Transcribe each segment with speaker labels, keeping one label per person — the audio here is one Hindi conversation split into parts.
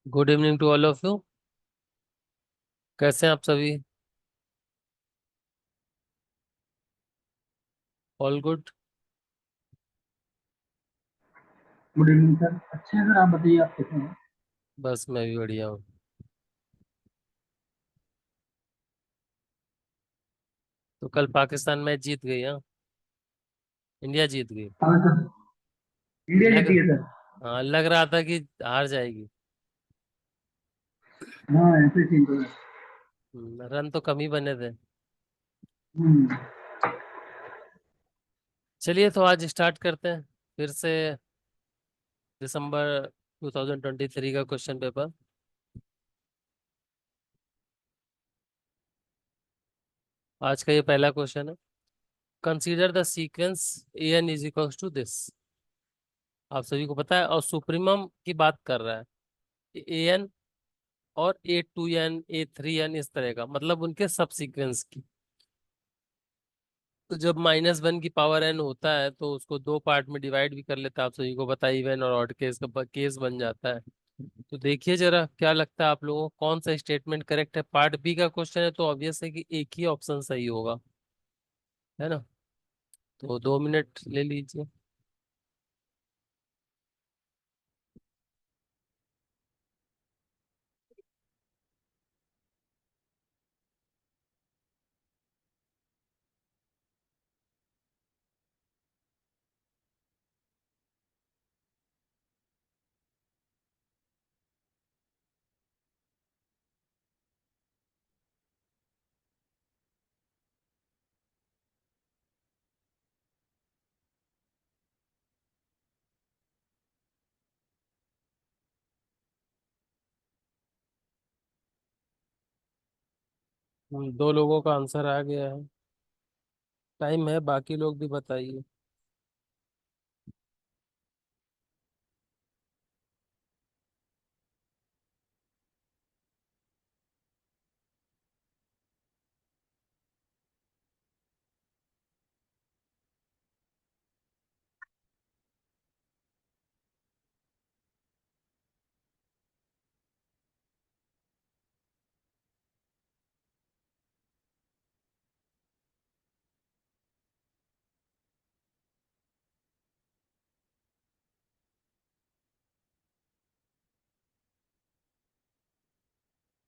Speaker 1: Good evening to all of you. कैसे हैं आप सभी? All good.
Speaker 2: Good evening sir. अच्छे हैं सर, आप बताइए आप कैसे हैं।
Speaker 1: बस मैं भी बढ़िया हूँ। तो कल पाकिस्तान मैच जीत गई, हाँ? इंडिया जीत गई।
Speaker 2: हाँ सर, इंडिया
Speaker 1: लग
Speaker 2: जीती है सर।
Speaker 1: हाँ, लग रहा था कि हार जाएगी।
Speaker 2: हाँ ऐसे सीन तो है।
Speaker 1: रन तो कम ही बने थे।
Speaker 2: हम्म।
Speaker 1: चलिए, तो आज स्टार्ट करते हैं फिर से। दिसंबर 2023 का क्वेश्चन पेपर। आज का ये पहला क्वेश्चन है। Consider the sequence a n is equals to this. आप सभी को पता है, और सुप्रीमम की बात कर रहा है। ए एन और A2n A3n, इस तरह का मतलब उनके सब सीक्वेंस की। तो जब -1 की पावर n होता है तो उसको दो पार्ट में डिवाइड भी कर लेता है। आप सभी को पता है, इवन और ऑड केस का केस बन जाता है। तो देखिए जरा, क्या लगता है आप लोगों को कौन सा स्टेटमेंट करेक्ट है? पार्ट बी का क्वेश्चन है तो ऑब्वियस है कि एक ही ऑप्शन सही होगा, है ना? तो 2 मिनट ले लीजिए। दो लोगों का आंसर आ गया है। टाइम है, बाकी लोग भी बताइए।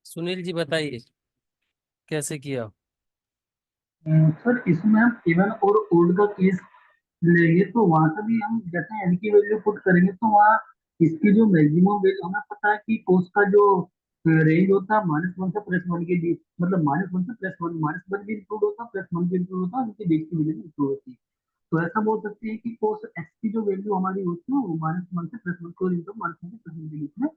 Speaker 1: सुनील जी बताइए, कैसे किया?
Speaker 2: सर इसमें हम इवन और ओड का केस लेंगे तो वहां से भी हम जैसे एन की वैल्यू पुट करेंगे तो वहाँ इसकी जो मैक्सिमम वैल्यू हमें पता है कि कोस का जो रेंज होता है -1 से +1 के बीच, मतलब -1 से +1, -1 भी इंक्लूड होता है, +1 भी इंक्लूड होता है, उनके बीच की वैल्यू भी इंक्लूड होती है। तो ऐसा बोल सकते हैं कि कोस एक्स की जो वैल्यू हमारी होती है वो -1 से +1 को इंटू -1 से +1 के बीच में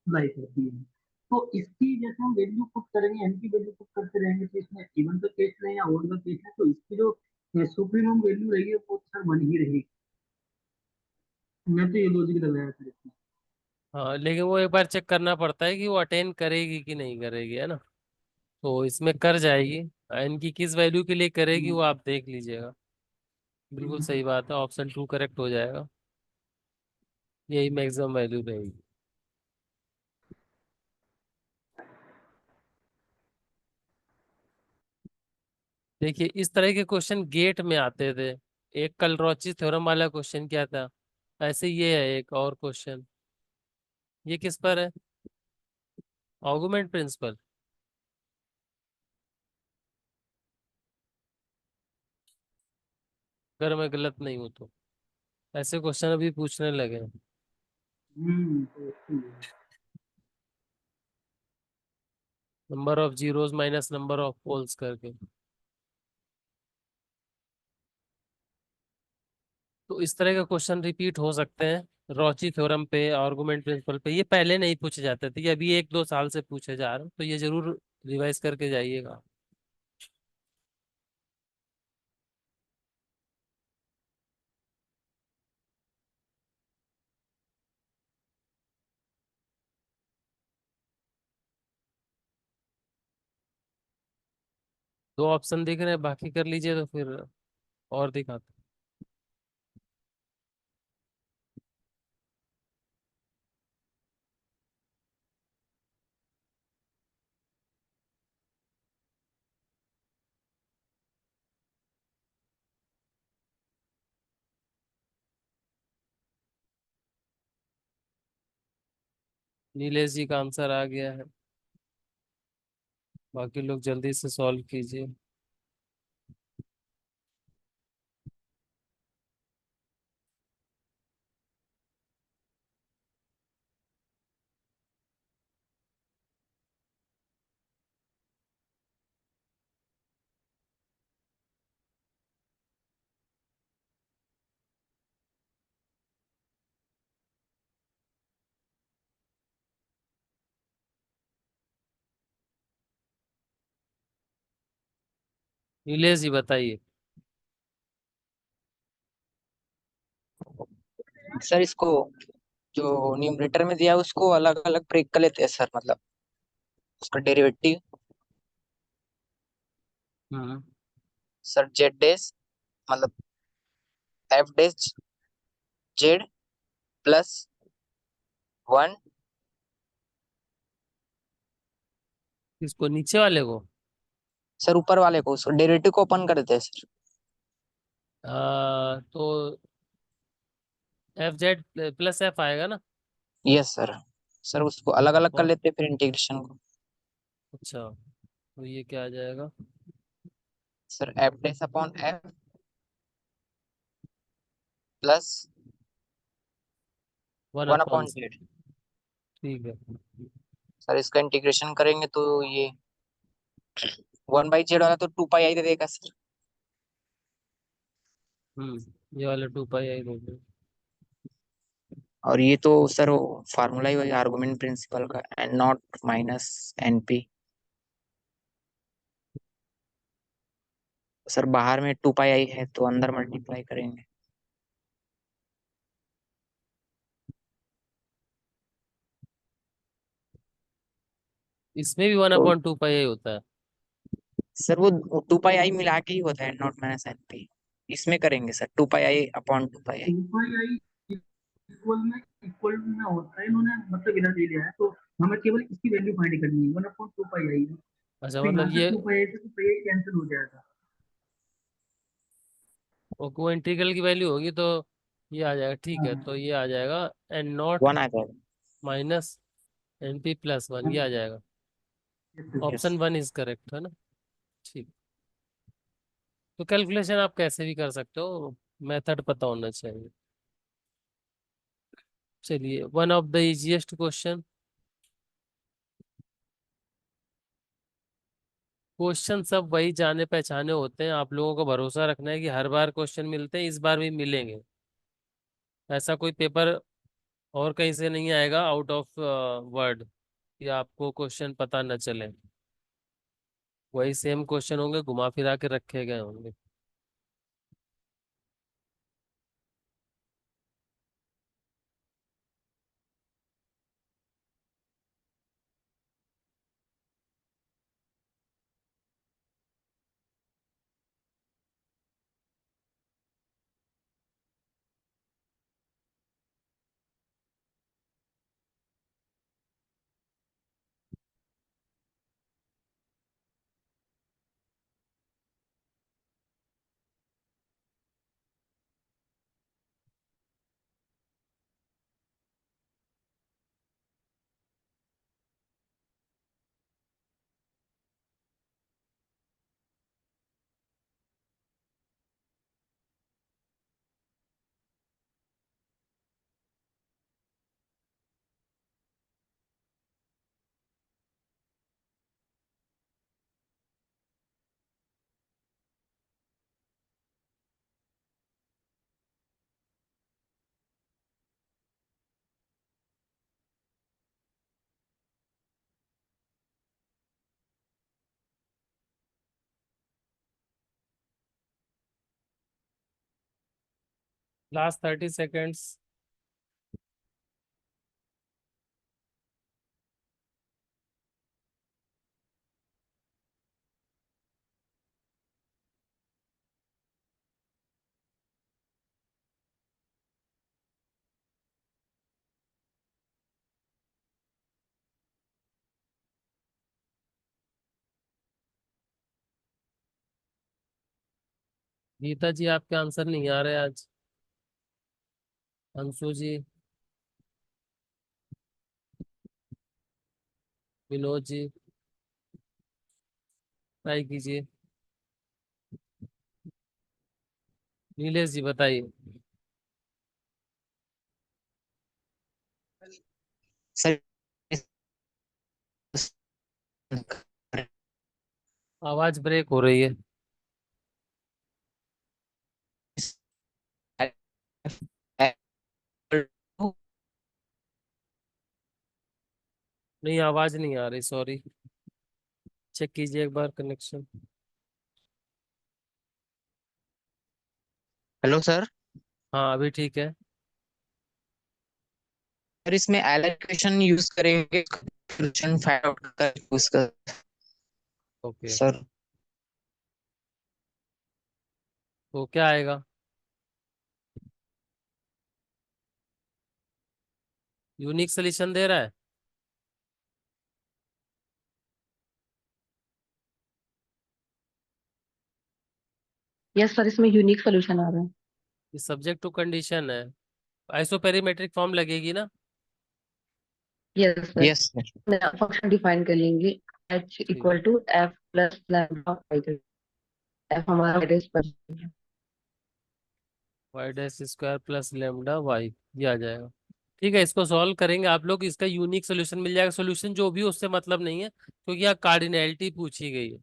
Speaker 2: लाई करती है। तो इसकी जैसे हम वैल्यू पुट करेंगे, एन की वैल्यू पुट करते रहेंगे, तो इसमें इवन का केस है या ओड का केस है, तो इसकी जो सुप्रीमम वैल्यू रहेगी वो तो सर 1 ही रहेगी। मैं तो ये लॉजिक लगाया सर इसमें।
Speaker 1: हाँ, लेकिन वो एक बार चेक करना पड़ता है कि वो अटेन करेगी कि नहीं करेगी, है ना? तो इसमें कर जाएगी। इनकी किस वैल्यू के लिए करेगी वो
Speaker 2: हम्म।
Speaker 1: आप देख लीजिएगा। बिल्कुल सही बात है, ऑप्शन 2 करेक्ट हो जाएगा। यही मैक्सिमम वैल्यू रहेगी। देखिए, इस तरह के क्वेश्चन गेट में आते थे। एक कल रोची थ्योरम वाला क्वेश्चन क्या था? ऐसे ये है एक और क्वेश्चन। ये किस पर है? Argument principle. अगर मैं गलत नहीं हूं तो ऐसे क्वेश्चन अभी पूछने लगे हैं।
Speaker 2: तो इसलिए।
Speaker 1: Number of zeros minus number of poles करके। तो इस तरह का क्वेश्चन रिपीट हो सकते हैं रॉची थ्योरम पे, आर्गुमेंट प्रिंसिपल पे। ये पहले नहीं पूछे जाते थे, ये अभी 1-2 साल से पूछे जा रहे हैं, तो ये जरूर रिवाइज करके जाइएगा। दो ऑप्शन दिख रहे हैं, बाकी कर लीजिए तो फिर और दिखाते नीलेश जी का आंसर आ गया है। बाकी लोग जल्दी से सॉल्व कीजिए। नीलेश जी बताइए।
Speaker 3: सर इसको जो न्यूमरेटर में दिया है उसको अलग अलग ब्रेक कर लेते हैं सर, मतलब उसका डेरिवेटिव।
Speaker 1: हम्म।
Speaker 3: सर जेड डैश, मतलब एफ डैश जेड प्लस 1।
Speaker 1: इसको नीचे वाले को।
Speaker 3: सर ऊपर वाले को, उसको डेरिवेटिव को ओपन कर देते हैं सर।
Speaker 1: तो एफ जेड प्लस एफ आएगा ना।
Speaker 3: Yes sir. सर उसको अलग अलग कर
Speaker 1: और
Speaker 3: लेते हैं फिर इंटीग्रेशन को।
Speaker 1: अच्छा, तो ये क्या आ जाएगा।
Speaker 3: Sir F dash upon F plus
Speaker 1: one
Speaker 3: 1
Speaker 1: upon
Speaker 3: upon
Speaker 1: C.
Speaker 3: Z.
Speaker 1: ठीक है।
Speaker 3: सर इसका इंटीग्रेशन करेंगे तो ये 1/z वाला तो 2 पाई दे देगा सर।
Speaker 1: ये वाला 2 पाई आई दोगे।
Speaker 3: और ये तो सर वो फार्मूला ही वही आर्गुमेंट प्रिंसिपल का, n not minus n p. Sir बाहर में 2 पाई है तो अंदर मल्टीप्लाई करेंगे।
Speaker 1: इसमें भी वन
Speaker 3: तो
Speaker 1: अपॉन 2 पाई आई होता है।
Speaker 3: सर वो 2 पाई मिला के ही होता है, नॉट माइनस एन पी। इसमें करेंगे sir 2 pi upon 2 pi.
Speaker 2: 2 pi equal में होता है, इन्होंने मतलब इधर ले लिया है, तो हमें केवल इसकी वैल्यू फाइंड करनी है, 1/2 पाई आई।
Speaker 1: अच्छा,
Speaker 2: तो
Speaker 1: मतलब
Speaker 2: यहाँ से
Speaker 1: ये
Speaker 2: 2 पाई से 2 पाई कैंसिल हो जाएगा।
Speaker 1: वो इंटीग्रल की वैल्यू होगी तो ये आ जाएगा। ठीक है, तो
Speaker 2: हाँ।
Speaker 1: ये आ जाएगा एन नॉट
Speaker 3: 1 आ जाएगा।
Speaker 1: Minus n p plus one, ये आ जाएगा।
Speaker 3: Yes.
Speaker 1: Option one is correct है ना। ठीक। तो कैलकुलेशन आप कैसे भी कर सकते हो, मेथड पता होना चाहिए। चलिए, one of the easiest question. Question सब वही जाने पहचाने होते हैं, आप लोगों को भरोसा रखना है कि हर बार क्वेश्चन मिलते हैं, इस बार भी मिलेंगे। ऐसा कोई पेपर और कहीं से नहीं आएगा आउट ऑफ वर्ड कि आपको क्वेश्चन पता न चले। वही सेम क्वेश्चन होंगे, घुमा फिरा के रखे गए होंगे। Last 30 seconds. गीता जी, आपके आंसर नहीं आ रहे आज। अंशु जी। विनोद जी ट्राई कीजिए। नीलेश जी बताइए।
Speaker 3: सर
Speaker 1: आवाज ब्रेक हो रही है। नहीं, आवाज नहीं आ रही, सॉरी। चेक कीजिए एक बार कनेक्शन।
Speaker 3: Hello sir.
Speaker 1: हाँ, अभी ठीक है।
Speaker 3: सर इसमें एलोकेशन यूज करेंगे, सॉल्यूशन फाइंड आउट कर यूज कर।
Speaker 1: ओके।
Speaker 3: सर
Speaker 1: तो क्या आएगा? यूनिक सोल्यूशन दे रहा है।
Speaker 4: यस सर, इसमें यूनिक सोल्यूशन आ रहा है।
Speaker 1: ये सब्जेक्ट टू कंडीशन है। आइसोपेरीमेट्रिक फॉर्म लगेगी ना?
Speaker 4: Yes sir,
Speaker 3: yes sir.
Speaker 4: Function define कर लेंगे। एच
Speaker 1: ठीक है।
Speaker 4: Equal to f plus lambda by f हमारा वेटेज पर है।
Speaker 1: Y dash square plus lambda y, ये आ जाएगा। ठीक है, इसको सॉल्व करेंगे आप लोग, इसका यूनिक सोल्यूशन मिल जाएगा। सोल्यूशन जो भी हो उससे मतलब नहीं है, क्योंकि यहाँ कार्डिनैलिटी पूछी गई है।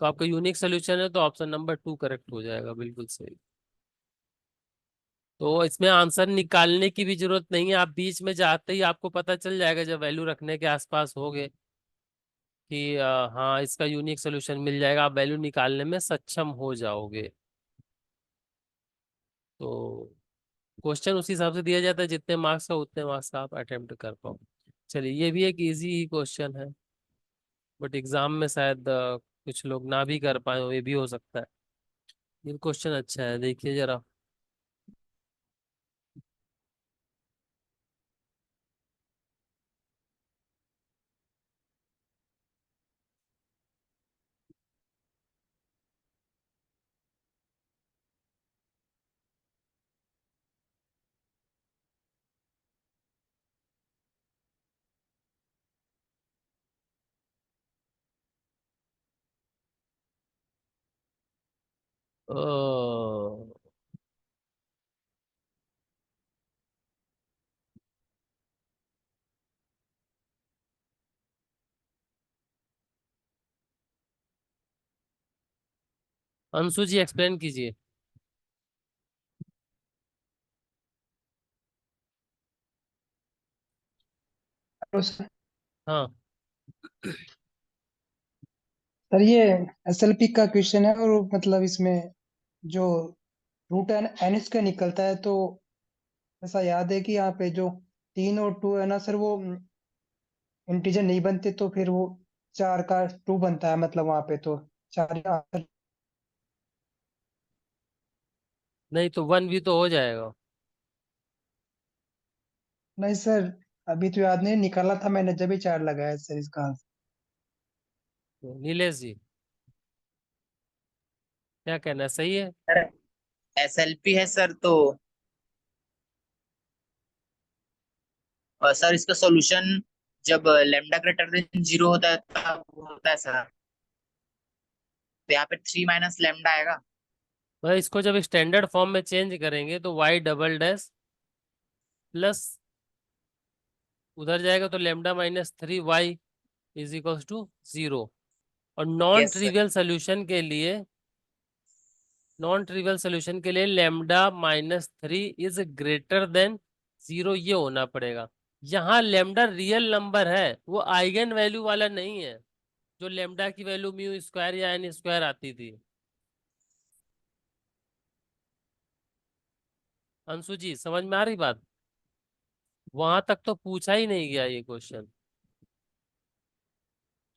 Speaker 1: तो आपका यूनिक सोल्यूशन है, तो ऑप्शन नंबर 2 करेक्ट हो जाएगा, बिल्कुल सही। तो इसमें आंसर निकालने की भी जरूरत नहीं है, आप बीच में जाते ही आपको पता चल जाएगा जब वैल्यू रखने के आसपास होगे कि हाँ इसका यूनिक सोल्यूशन मिल जाएगा, आप वैल्यू निकालने में सक्षम हो जाओगे। तो क्वेश्चन उसी हिसाब से दिया जाता है, जितने मार्क्स का उतने मार्क्स का आप अटेम्प्ट कर पाओ। चलिए, ये भी एक इजी ही क्वेश्चन है, बट एग्जाम में शायद कुछ लोग ना भी कर पाए हो, ये भी हो सकता है। ये क्वेश्चन अच्छा है, देखिए जरा। ओ, अंशु जी एक्सप्लेन कीजिए।
Speaker 5: तो सर
Speaker 1: हाँ।
Speaker 5: ये एसएलपी का क्वेश्चन है, और मतलब इसमें जो रूट एन एन स्क्वायर निकलता है, तो ऐसा याद है कि यहाँ पे जो 3 और 2 है ना सर, वो इंटीजर नहीं बनते, तो फिर वो 4 का 2 बनता है, मतलब वहां पे तो 4
Speaker 1: नहीं तो 1 भी तो हो जाएगा।
Speaker 5: नहीं सर, अभी तो याद नहीं, निकाला था मैंने जब ही 4 लगाया सर इसका।
Speaker 1: तो नीलेश जी क्या कहना है, सही है?
Speaker 6: सर एसएलपी है सर, तो सर इसका सॉल्यूशन जब लेमडा ग्रेटर देन 0 होता है तब होता है सर। तो यहाँ पे 3 - लेमडा आएगा।
Speaker 1: तो इसको जब स्टैंडर्ड फॉर्म में चेंज करेंगे तो वाई डबल डैश प्लस उधर जाएगा तो लेमडा-3y इज इक्वल्स टू 0। और
Speaker 6: yes sir.
Speaker 1: Non trivial solution के लिए लेमडा-3 इज ग्रेटर देन 0, ये होना पड़ेगा। यहाँ लेमडा रियल नंबर है, वो आइगन वैल्यू वाला नहीं है, जो लेमडा की वैल्यू म्यू स्क्वायर या एन स्क्वायर आती थी। अंशु जी समझ में आ रही बात? वहां तक तो पूछा ही नहीं गया ये क्वेश्चन।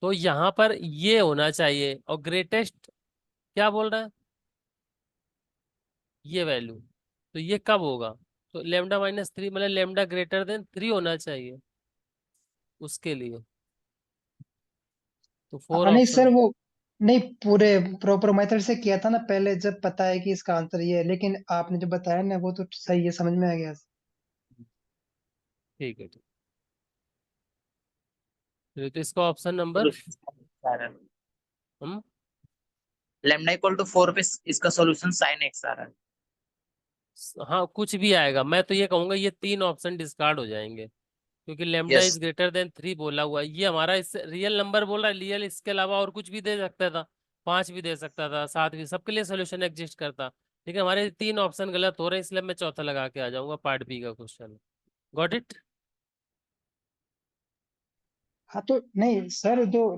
Speaker 1: तो यहाँ पर ये होना चाहिए, और ग्रेटेस्ट क्या बोल रहा है, ये वैल्यू। तो ये कब होगा? तो लेमडा-3 मतलब लेमडा ग्रेटर देन 3 होना चाहिए उसके लिए। तो 4
Speaker 5: नहीं सर,
Speaker 1: ऑप्शन।
Speaker 5: वो नहीं, पूरे प्रॉपर मेथड से किया था ना पहले, जब पता है कि इसका आंसर ये है, लेकिन आपने जो बताया ना वो तो सही है, समझ में आ गया।
Speaker 1: ठीक है, ठीक। तो इसका ऑप्शन नंबर हम
Speaker 6: लेमडा इक्वल टू 4 पे इसका सॉल्यूशन साइन एक्स आ रहा है।
Speaker 1: हाँ कुछ भी आएगा, मैं तो ये कहूंगा ये तीन ऑप्शन डिस्कार्ड हो जाएंगे, क्योंकि lambda
Speaker 6: yes.
Speaker 1: Is greater than 3 बोला हुआ है, ये हमारा इस रियल नंबर बोल रहा है, रियल इसके अलावा और कुछ भी दे सकता था, 5 भी दे सकता था, 7 भी, सबके लिए सोल्यूशन एग्जिस्ट करता। ठीक है, हमारे तीन ऑप्शन गलत हो रहे हैं, इसलिए मैं चौथा लगा के आ जाऊंगा, पार्ट बी का क्वेश्चन। Got it.
Speaker 5: हाँ तो नहीं सर, जो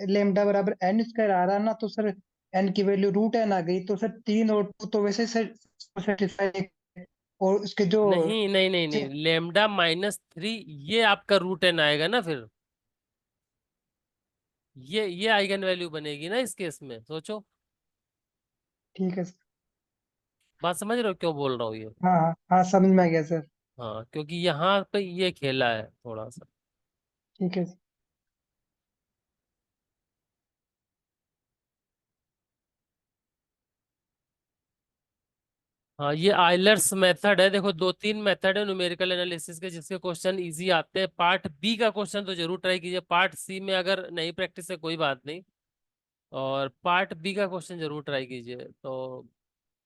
Speaker 5: लेमडा बराबर एन स्क्वायर आ रहा ना, तो सर एन की वैल्यू रूट एन आ गई, तो सर 3 और 2 तो वैसे सर सेटिस्फाई। और उसके जो
Speaker 1: नहीं नहीं नहीं नहीं, लेमडा -3 ये आपका रूट एन आएगा ना फिर, ये आइगन वैल्यू बनेगी ना इस केस में, सोचो।
Speaker 5: ठीक है सर।
Speaker 1: बात समझ रहे हो क्यों बोल रहा हूँ ये?
Speaker 5: हाँ हाँ हाँ, समझ में आ गया सर।
Speaker 1: हाँ, क्योंकि यहाँ पे ये खेला है थोड़ा सा।
Speaker 5: ठीक है सर।
Speaker 1: हाँ, ये आइलर्स मेथड है, देखो दो तीन मेथड है न्यूमेरिकल एनालिसिस के जिसके क्वेश्चन इजी आते हैं। पार्ट बी का क्वेश्चन तो जरूर ट्राई कीजिए, पार्ट सी में अगर नहीं प्रैक्टिस है कोई बात नहीं, और पार्ट बी का क्वेश्चन जरूर ट्राई कीजिए। तो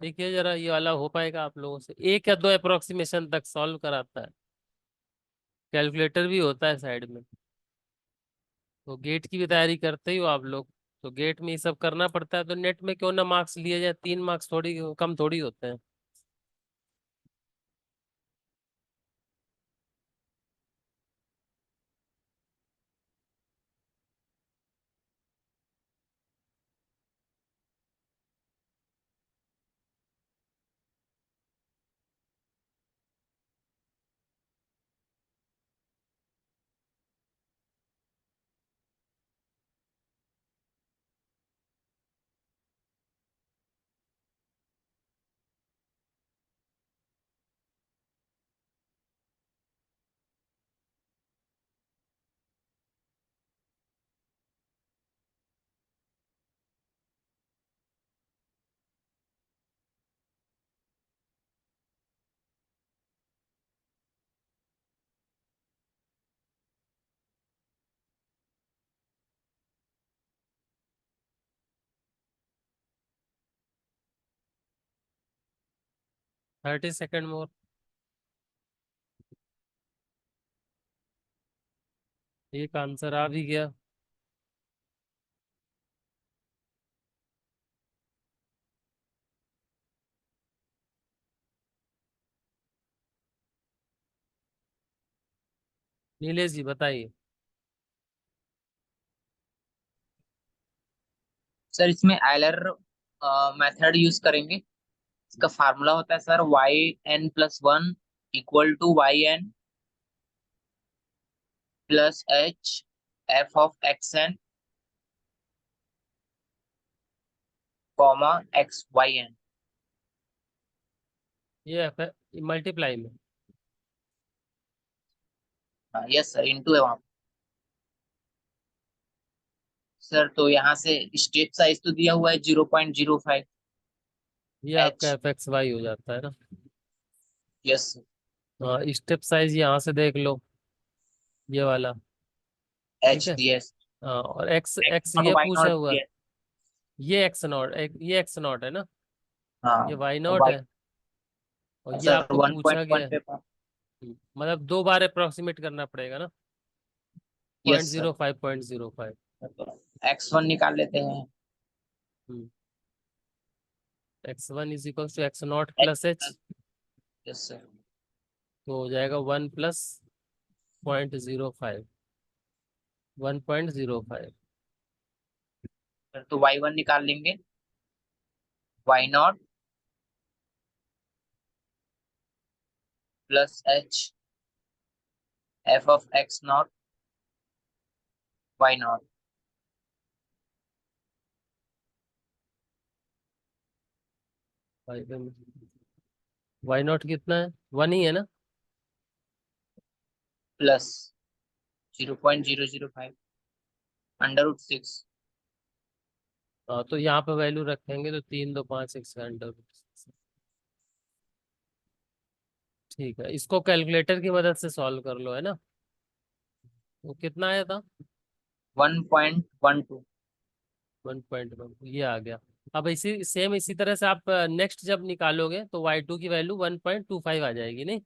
Speaker 1: देखिए जरा ये वाला हो पाएगा आप लोगों से, एक या दो अप्रोक्सीमेशन तक सॉल्व कराता है, कैलकुलेटर भी होता है साइड में। तो गेट की भी तैयारी करते ही हो आप लोग, तो गेट में ये सब करना पड़ता है, तो नेट में क्यों ना मार्क्स लिए जाए, 3 मार्क्स थोड़ी कम थोड़ी होते हैं। थर्टी सेकेंड मोर। एक आंसर आ भी गया। नीलेश जी बताइए।
Speaker 6: सर इसमें आयलर मेथड यूज करेंगे। इसका फार्मूला होता है sir yn+1 equal to yn plus h f of xn comma xyn।
Speaker 1: ये मल्टीप्लाई में।
Speaker 6: यस सर, इनटू है वहां। सर तो यहाँ से स्टेप साइज तो दिया हुआ है 0.05
Speaker 1: ये आपका
Speaker 6: h।
Speaker 1: FXY हो जाता है ना।
Speaker 6: यस।
Speaker 1: हाँ, स्टेप साइज यहाँ से देख लो, ये वाला। ठीक
Speaker 6: h
Speaker 1: है।
Speaker 6: ds
Speaker 1: हाँ, और एक्स
Speaker 6: x
Speaker 1: एक्स
Speaker 6: नॉट
Speaker 1: ये
Speaker 6: y
Speaker 1: पूछा
Speaker 6: नॉट
Speaker 1: हुआ है,
Speaker 6: ds।
Speaker 1: ये एक्स नॉट, ये एक्स नॉट है ना,
Speaker 6: हाँ
Speaker 1: ये वाई
Speaker 6: तो
Speaker 1: नॉट
Speaker 6: y
Speaker 1: है, और ये
Speaker 6: सर
Speaker 1: आपको पूछा गया
Speaker 6: 1.1
Speaker 1: है।
Speaker 6: पे।
Speaker 1: मतलब 2 बार अप्रोक्सीमेट करना पड़ेगा ना, point
Speaker 6: yes sir.
Speaker 1: Zero five 0.05।
Speaker 6: x1 निकाल लेते हैं।
Speaker 1: x1 = x0 + h,
Speaker 6: yes sir.
Speaker 1: तो हो जाएगा 1 + 0.05, 1.05।
Speaker 6: तो y1 निकाल लेंगे। y0 plus h f of x0 y0।
Speaker 1: y0 कितना है, 1 ही है ना।
Speaker 6: प्लस 0.005 √6।
Speaker 1: हाँ, तो यहाँ पे वैल्यू रखेंगे तो 3 2 5 6 ठीक है, इसको कैलकुलेटर की मदद से सॉल्व कर लो, है ना। वो कितना आया था?
Speaker 6: 1.12।
Speaker 1: 1.1, ये आ गया। अब इसी सेम इसी तरह से आप नेक्स्ट जब निकालोगे तो y2 की वैल्यू 1.25 आ जाएगी, नहीं?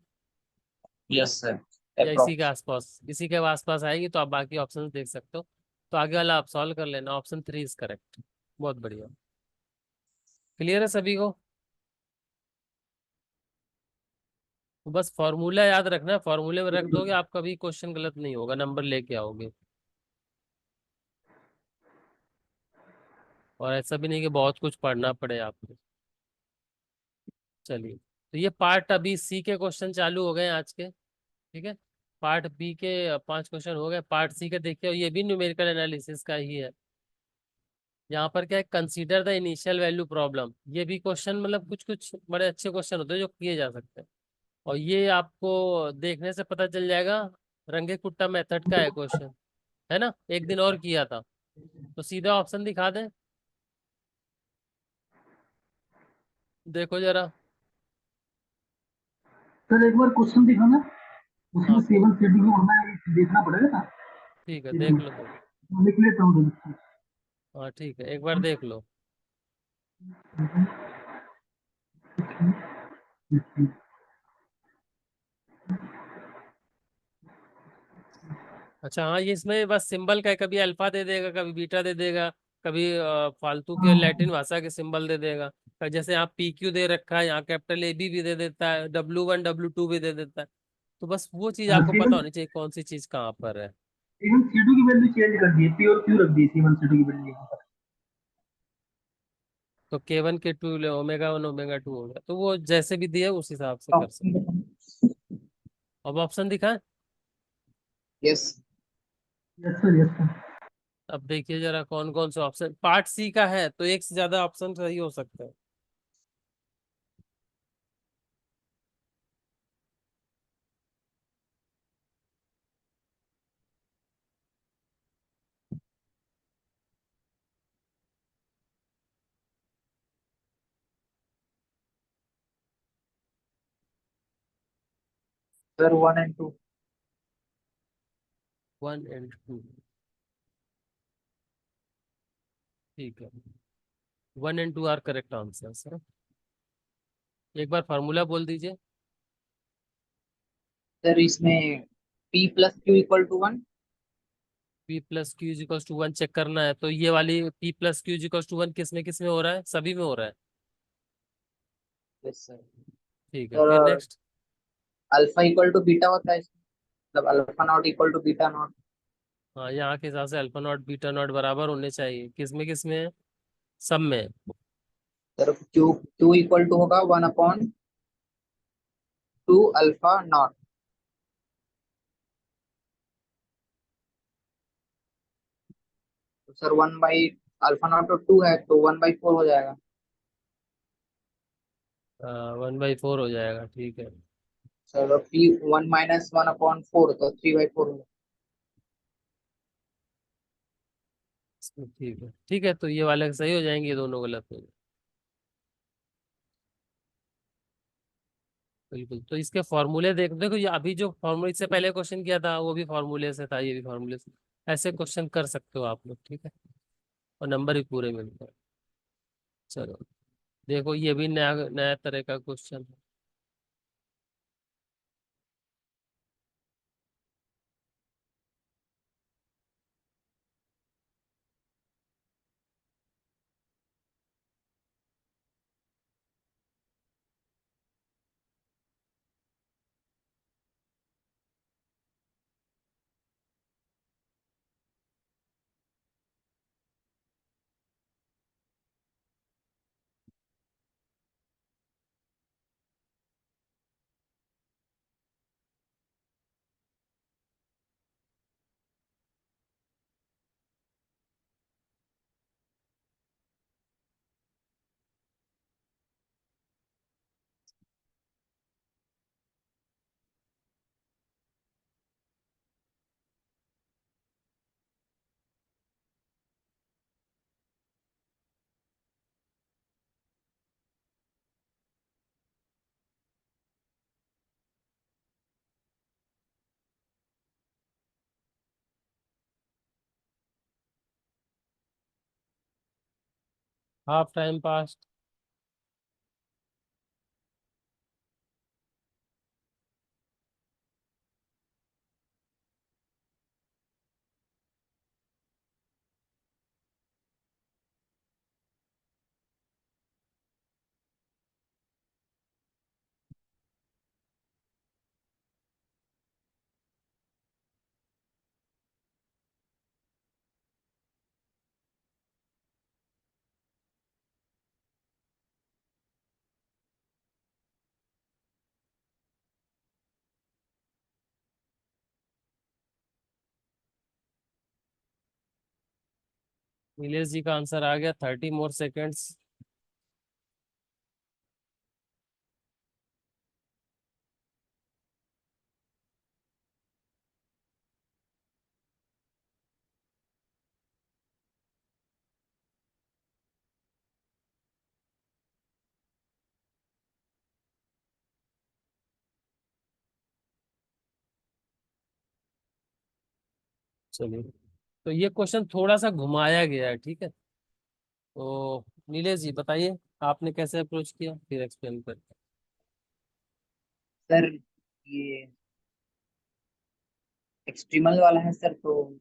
Speaker 6: यस सर,
Speaker 1: या इसी के
Speaker 6: अप्रोक्स।
Speaker 1: आसपास, इसी के आसपास आएगी, तो आप बाकी ऑप्शन देख सकते हो। तो आगे वाला आप सॉल्व कर लेना, ऑप्शन 3 इज करेक्ट। बहुत बढ़िया। क्लियर है सभी को? तो बस फॉर्मूला याद रखना, फॉर्मूले में रख दोगे आप, कभी क्वेश्चन गलत नहीं होगा, नंबर लेके आओगे। और ऐसा भी नहीं कि बहुत कुछ पढ़ना पड़े आपको। चलिए, तो ये पार्ट अभी सी के क्वेश्चन चालू हो गए आज के। ठीक है। पार्ट बी के 5 क्वेश्चन हो गए, पार्ट सी के देखिए, ये भी न्यूमेरिकल एनालिसिस का ही है। यहाँ पर क्या है, consider the initial value problem. ये भी क्वेश्चन मतलब कुछ कुछ बड़े अच्छे क्वेश्चन होते हैं जो किए जा सकते हैं। और ये आपको देखने से पता चल जाएगा, रंगे कुट्टा मेथड का है क्वेश्चन, है ना? एक दिन और किया था। तो सीधा ऑप्शन दिखा दें, देखो जरा।
Speaker 2: सर एक बार क्वेश्चन दिखाना, उसमें
Speaker 1: हाँ,
Speaker 2: सेवन सीटिंग होना है, देखना पड़ेगा ना।
Speaker 1: ठीक है,
Speaker 2: एक
Speaker 1: देख लो
Speaker 2: मिनट,
Speaker 1: तो।
Speaker 2: लिख लेता हूँ जल्दी
Speaker 1: हाँ ठीक है, एक बार देख लो।
Speaker 2: से।
Speaker 1: अच्छा हाँ, ये इसमें बस सिंबल का है, कभी अल्फा दे देगा, कभी बीटा दे देगा, कभी फालतू के लैटिन
Speaker 2: हाँ,
Speaker 1: भाषा के सिंबल दे देगा। जैसे यहाँ पी क्यू दे रखा है, यहाँ कैपिटल ए बी भी दे देता है, W1 W2 भी दे देता है। तो बस वो चीज आपको पता
Speaker 2: सेवन
Speaker 1: होनी चाहिए, कौन सी चीज कहाँ पर है।
Speaker 2: सेवन सीटू की वैल्यू चेंज कर दी, पी और क्यू रख दी, सेवन सीटू की वैल्यू यहाँ पर।
Speaker 1: तो K1 K2 ओमेगा 1 ओमेगा 2 हो गया, तो वो जैसे भी दिया उस हिसाब से कर सकते। अब ऑप्शन दिखाएं।
Speaker 6: Yes.
Speaker 2: Yes sir, yes sir.
Speaker 1: अब देखिए जरा कौन कौन से ऑप्शन पार्ट सी का है, तो एक से ज्यादा ऑप्शन सही हो सकते हैं।
Speaker 6: Sir 1 and 2।
Speaker 1: 1 and 2, ठीक है। 1 and 2 are correct answer sir. एक बार फॉर्मूला बोल दीजिए।
Speaker 6: सर इसमें P+Q=1।
Speaker 1: P+Q=1 चेक करना है, तो ये वाली P+Q=1 किस में हो रहा है? सभी में हो रहा है।
Speaker 6: Yes sir.
Speaker 1: ठीक है, फिर
Speaker 6: सर
Speaker 1: नेक्स्ट।
Speaker 6: अल्फा=बीटा होता है इसमें, मतलब अल्फा नॉट=बीटा नॉट।
Speaker 1: हाँ, यहाँ के हिसाब से अल्फा नॉट बीटा नॉट बराबर होने चाहिए, किस में है? सब में है।
Speaker 6: सर Q होगा 1/2 अल्फा नॉट। तो सर 1/अल्फा नॉट तो 2 है, तो 1/4 हो जाएगा।
Speaker 1: 1/4 हो जाएगा, ठीक है।
Speaker 6: सर P1 - 1/4 तो 3/4 हो
Speaker 1: ठीक है, ठीक है, तो ये वाले सही हो जाएंगे, ये दोनों गलत हो जाएंगे। बिल्कुल, तो इसके फॉर्मूले देखो, ये अभी जो फॉर्मूले इससे पहले क्वेश्चन किया था वो भी फॉर्मूले से था, ये भी फॉर्मूले से। ऐसे क्वेश्चन कर सकते हो आप लोग, ठीक है। और नंबर भी पूरे मिलते हैं। चलो, देखो ये भी नया नया तरह का क्वेश्चन है। Half time past. Nilesh ji का आंसर आ गया, 30 more seconds। चलिए, तो ये क्वेश्चन थोड़ा सा घुमाया गया है, ठीक है। तो नीलेश जी बताइए, आपने कैसे अप्रोच किया, फिर एक्सप्लेन कर।
Speaker 6: सर ये एक्सट्रीमल वाला है सर, तो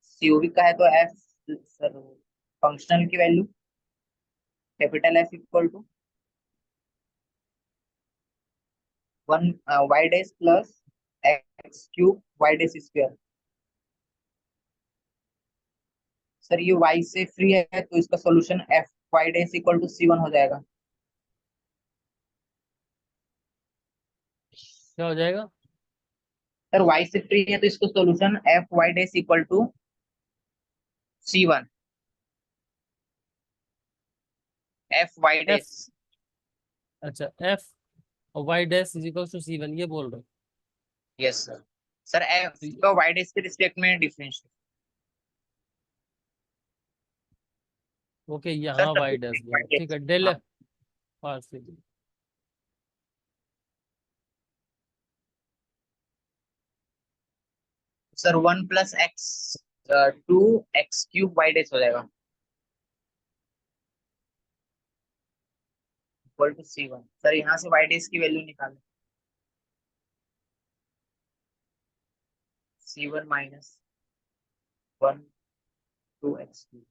Speaker 6: सीओवी का है तो एफ, सर फंक्शनल की value capital f equal to 1 y dash plus x cube Y dash square. Sir ये वाई से फ्री है तो इसका solution f y dash equal to C one हो जाएगा।
Speaker 1: क्या हो जाएगा?
Speaker 6: सर वाई से फ्री है तो इसका solution f y dash equal to C one, f y
Speaker 1: f,
Speaker 6: dash.
Speaker 1: अच्छा, एफ और y dash is equal to C1, ये बोल रहे
Speaker 6: यस सर। सर एफ
Speaker 1: हो?
Speaker 6: का वाई डैश के रिस्पेक्ट में डिफरेंशियल।
Speaker 1: ओके,
Speaker 6: सर
Speaker 1: यहाँ वाई डैश
Speaker 6: वाई
Speaker 1: बोलो, ठीक
Speaker 6: डैश,
Speaker 1: है, डेल
Speaker 6: हाँ।
Speaker 1: एफ पास से।
Speaker 6: Sir 1 plus x 2 x cube Y dash हो जाएगा equal to C one. Sir यहाँ से वाई डैश की वैल्यू निकालें, C one minus 1 2 x cube.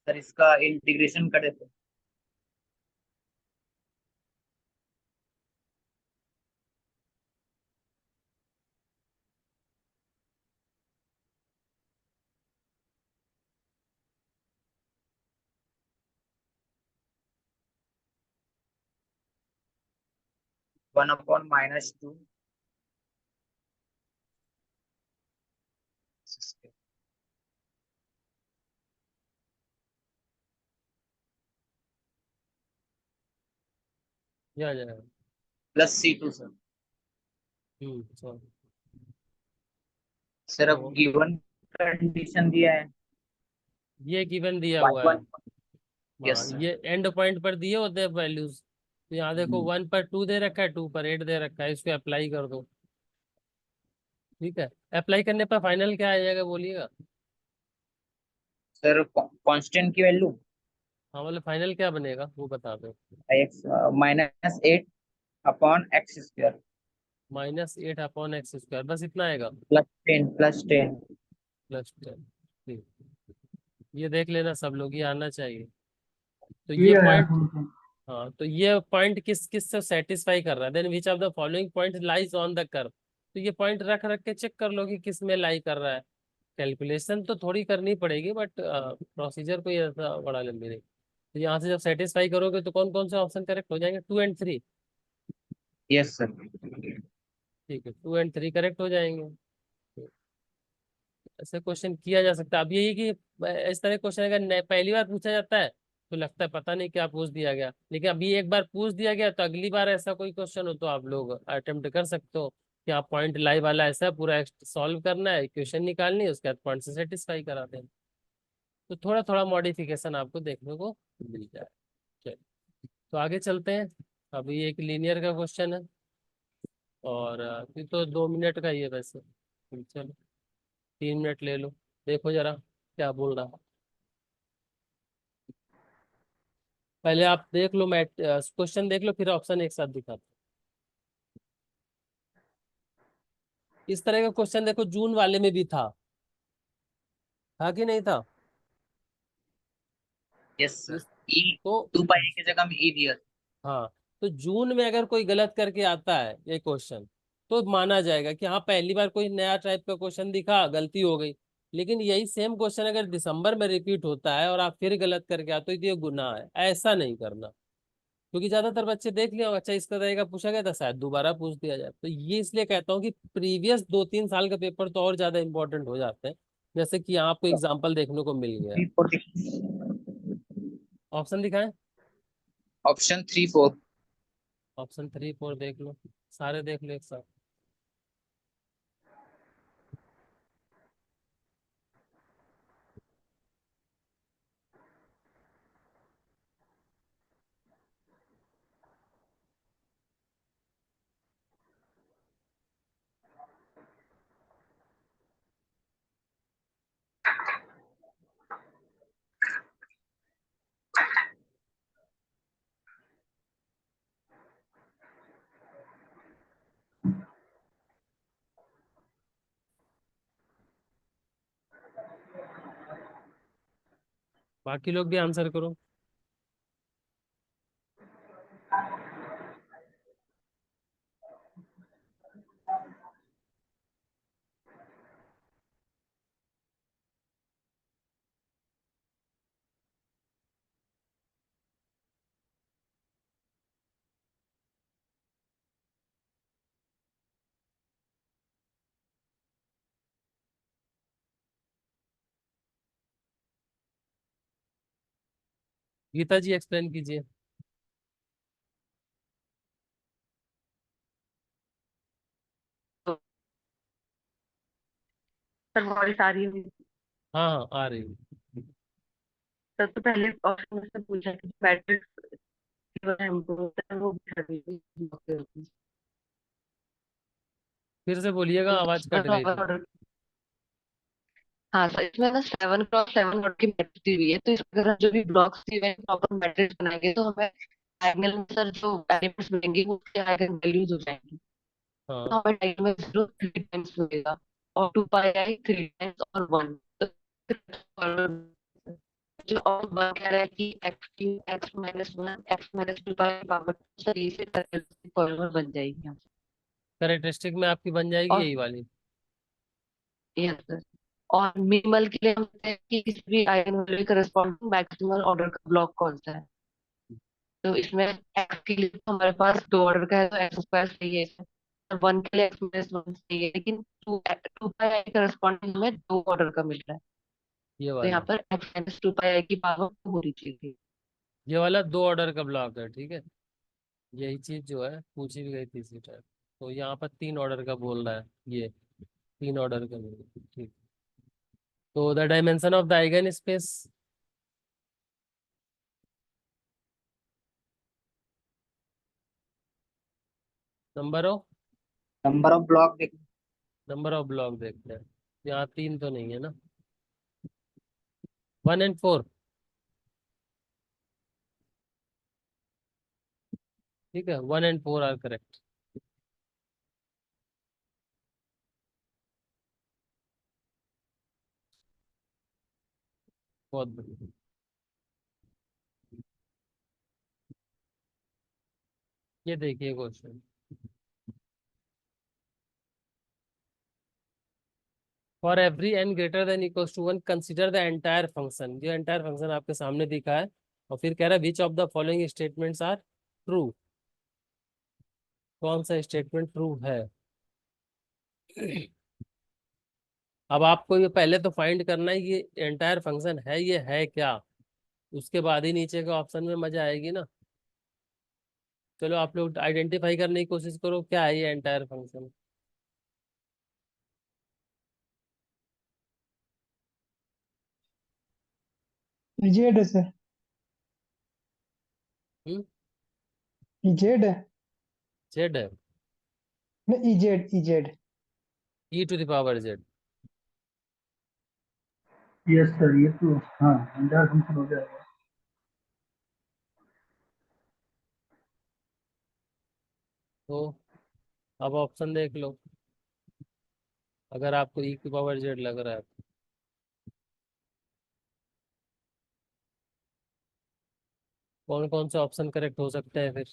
Speaker 6: Sir इसका इंटीग्रेशन कर देते हैं। 1/-2।
Speaker 1: ये आ जाएगा।
Speaker 6: Plus C two sir.
Speaker 1: Sorry.
Speaker 6: Sir अब
Speaker 1: तो
Speaker 6: गिवन कंडीशन दिया है
Speaker 1: ये गिवन दिया
Speaker 6: वाई
Speaker 1: हुआ है।
Speaker 6: वन।
Speaker 1: हाँ,
Speaker 6: यस सर।
Speaker 1: ये एंड पॉइंट पर दिए होते हैं वैल्यूज। तो यहाँ देखो, 1 पर 2 दे रखा है, 2 पर 8 दे रखा है, इसको अप्लाई कर दो। ठीक है, अप्लाई करने पर फाइनल क्या आ जाएगा बोलिएगा?
Speaker 6: सर कांस्टेंट की वैल्यू
Speaker 1: हाँ, मतलब फाइनल क्या बनेगा वो बता दो।
Speaker 6: X -8/x²।
Speaker 1: -8/x², बस इतना आएगा।
Speaker 6: +10
Speaker 1: +10। ठीक, ये देख लेना सब लोग, ये आना चाहिए। तो ये
Speaker 2: क्लियर है
Speaker 1: पॉइंट,
Speaker 2: बिल्कुल।
Speaker 1: हाँ, तो ये पॉइंट किस किस से सेटिस्फाई कर रहा है, then which of the following point lies on the curve. तो ये पॉइंट रख रख के चेक कर लो कि किस में लाई कर रहा है। कैलकुलेशन तो थोड़ी करनी पड़ेगी, बट प्रोसीजर कोई ऐसा बड़ा लंबी नहीं। तो यहाँ से जब सेटिस्फाई करोगे तो कौन कौन से ऑप्शन करेक्ट हो जाएंगे? 2 और 3।
Speaker 6: Yes sir.
Speaker 1: ठीक है, 2 और 3 करेक्ट हो जाएंगे। ऐसे क्वेश्चन किया जा सकता है। अब यही कि इस तरह क्वेश्चन अगर पहली बार पूछा जाता है तो लगता है पता नहीं क्या पूछ दिया गया, लेकिन अभी एक बार पूछ दिया गया तो अगली बार ऐसा कोई क्वेश्चन हो तो आप लोग अटेम्प्ट कर सकते हो कि आप पॉइंट लाइव वाला ऐसा है, पूरा सॉल्व करना है, इक्वेशन निकालनी है, उसके बाद पॉइंट से सेटिस्फाई करा देना। तो थोड़ा थोड़ा मॉडिफिकेशन आपको देखने को मिल जाए। चलिए, तो आगे चलते हैं। अभी एक लीनियर का क्वेश्चन है, और फिर तो 2 मिनट का ही है वैसे। चलो, 3 मिनट ले लो। देखो जरा क्या बोल रहा है। पहले आप देख लो, मैट क्वेश्चन देख लो, फिर ऑप्शन एक साथ दिखाते हैं। इस तरह का क्वेश्चन देखो जून वाले में भी था कि नहीं था।
Speaker 6: यस सर,
Speaker 1: इस
Speaker 6: ई
Speaker 1: तो
Speaker 6: 2 पाई की जगह में ई दिया।
Speaker 1: हाँ, तो जून में अगर कोई गलत करके आता है ये क्वेश्चन, तो माना जाएगा कि हाँ पहली बार कोई नया टाइप का क्वेश्चन दिखा, गलती हो गई। लेकिन यही सेम क्वेश्चन अगर दिसंबर में रिपीट होता है और आप फिर गलत करके आते हो तो ये गुनाह है, ऐसा नहीं करना। क्योंकि ज्यादातर बच्चे देख लिया, अच्छा इस तरह का पूछा गया था, शायद दोबारा पूछ दिया जाए। तो ये इसलिए कहता हूँ कि प्रीवियस 2-3 साल का पेपर तो और ज्यादा इंपॉर्टेंट हो जाते हैं। जैसे कि यहाँ आपको एग्जाम्पल देखने को मिल गया।
Speaker 6: 3 4
Speaker 1: ऑप्शन दिखाएं।
Speaker 6: ऑप्शन 3 4।
Speaker 1: ऑप्शन 3-4 देख लो, सारे देख लो एक साथ। बाकी लोग भी आंसर करो। गीता जी एक्सप्लेन कीजिए।
Speaker 4: सर वॉइस आ रही है मेरी?
Speaker 1: हाँ हाँ आ रही है।
Speaker 4: सर तो पहले ऑप्शन में से पूछा कि मैट्रिक्स इम्प्रूव होता है वो बता दीजिए।
Speaker 1: फिर से बोलिएगा, आवाज कट गई थी।
Speaker 4: हाँ सर, इसमें ना 7x7 वर्ड की मैट्रिक्स दी हुई है, तो इसमें अगर जो भी ब्लॉक्स दिए हुए हैं प्रॉपर मैट्रिक्स बनाएंगे तो हमें डायगोनल में सर जो एलिमेंट्स मिलेंगे वो उसके आइगन वैल्यूज हो जाएंगी। तो
Speaker 1: हाँ
Speaker 4: हमें डायगोनल में 0 3 टाइम्स मिलेगा और 2 पाई 3 टाइम्स और 1। तो जो और 1 कह रहा है कि x-1 x-2 पाई पावर सर इसे कैरेक्टरिस्टिक पॉलीनॉमियल बन जाएगी यहाँ
Speaker 1: कैरेक्टरिस्टिक में आपकी बन जाएगी
Speaker 4: और
Speaker 1: यही वाली।
Speaker 4: Yes sir. और मिनिमल के लिए हम कहते हैं कि किसी भी eigen value corresponding maximal order का ब्लॉक कौन सा है। तो इसमें एक्स के लिए तो हमारे पास 2 ऑर्डर का है तो x² सही है इसमें। और 1 के लिए x-1 सही है, लेकिन 2 पाई करस्पॉन्डिंग हमें 2 ऑर्डर का मिल रहा है।
Speaker 1: ये
Speaker 4: तो यहाँ
Speaker 1: वाला,
Speaker 4: पर x-2 पाई की पावर होनी चाहिए।
Speaker 1: ये वाला 2 ऑर्डर का ब्लॉक है, ठीक है। यही चीज जो है पूछी भी गई थी इसी टाइप। तो यहाँ पर 3 ऑर्डर का बोल रहा है, ये 3 ऑर्डर का बोल रहा है, ठीक। तो the dimension of the eigen space, number of
Speaker 6: number of block देख।
Speaker 1: नंबर ऑफ ब्लॉक देखते हैं। यहाँ 3 तो नहीं है ना, 1 और 4। ठीक है, 1 और 4 आर करेक्ट। बहुत बढ़िया। ये देखिए question, for every n greater than equals to 1 consider the entire function. ये एंटायर फंक्शन आपके सामने दिखा है, और फिर कह रहा है which of the following statements are true. कौन सा स्टेटमेंट ट्रू है। अब आपको ये पहले तो फाइंड करना है ये एंटायर फंक्शन है, ये है क्या। उसके बाद ही नीचे के ऑप्शन में मजा आएगी ना। चलो आप लोग आइडेंटिफाई करने की कोशिश करो, क्या है ये एंटायर फंक्शन।
Speaker 5: इजेड है सर।
Speaker 1: हम्म,
Speaker 5: इजेड है।
Speaker 1: जेड है।
Speaker 5: नहीं, e z e z.
Speaker 1: e to the power z.
Speaker 2: Yes sir, ये तो हाँ एंटायर फंक्शन हो जाएगा।
Speaker 1: तो अब ऑप्शन देख लो, अगर आपको ई की पावर जेड लग रहा है। कौन कौन से ऑप्शन करेक्ट हो सकते हैं फिर?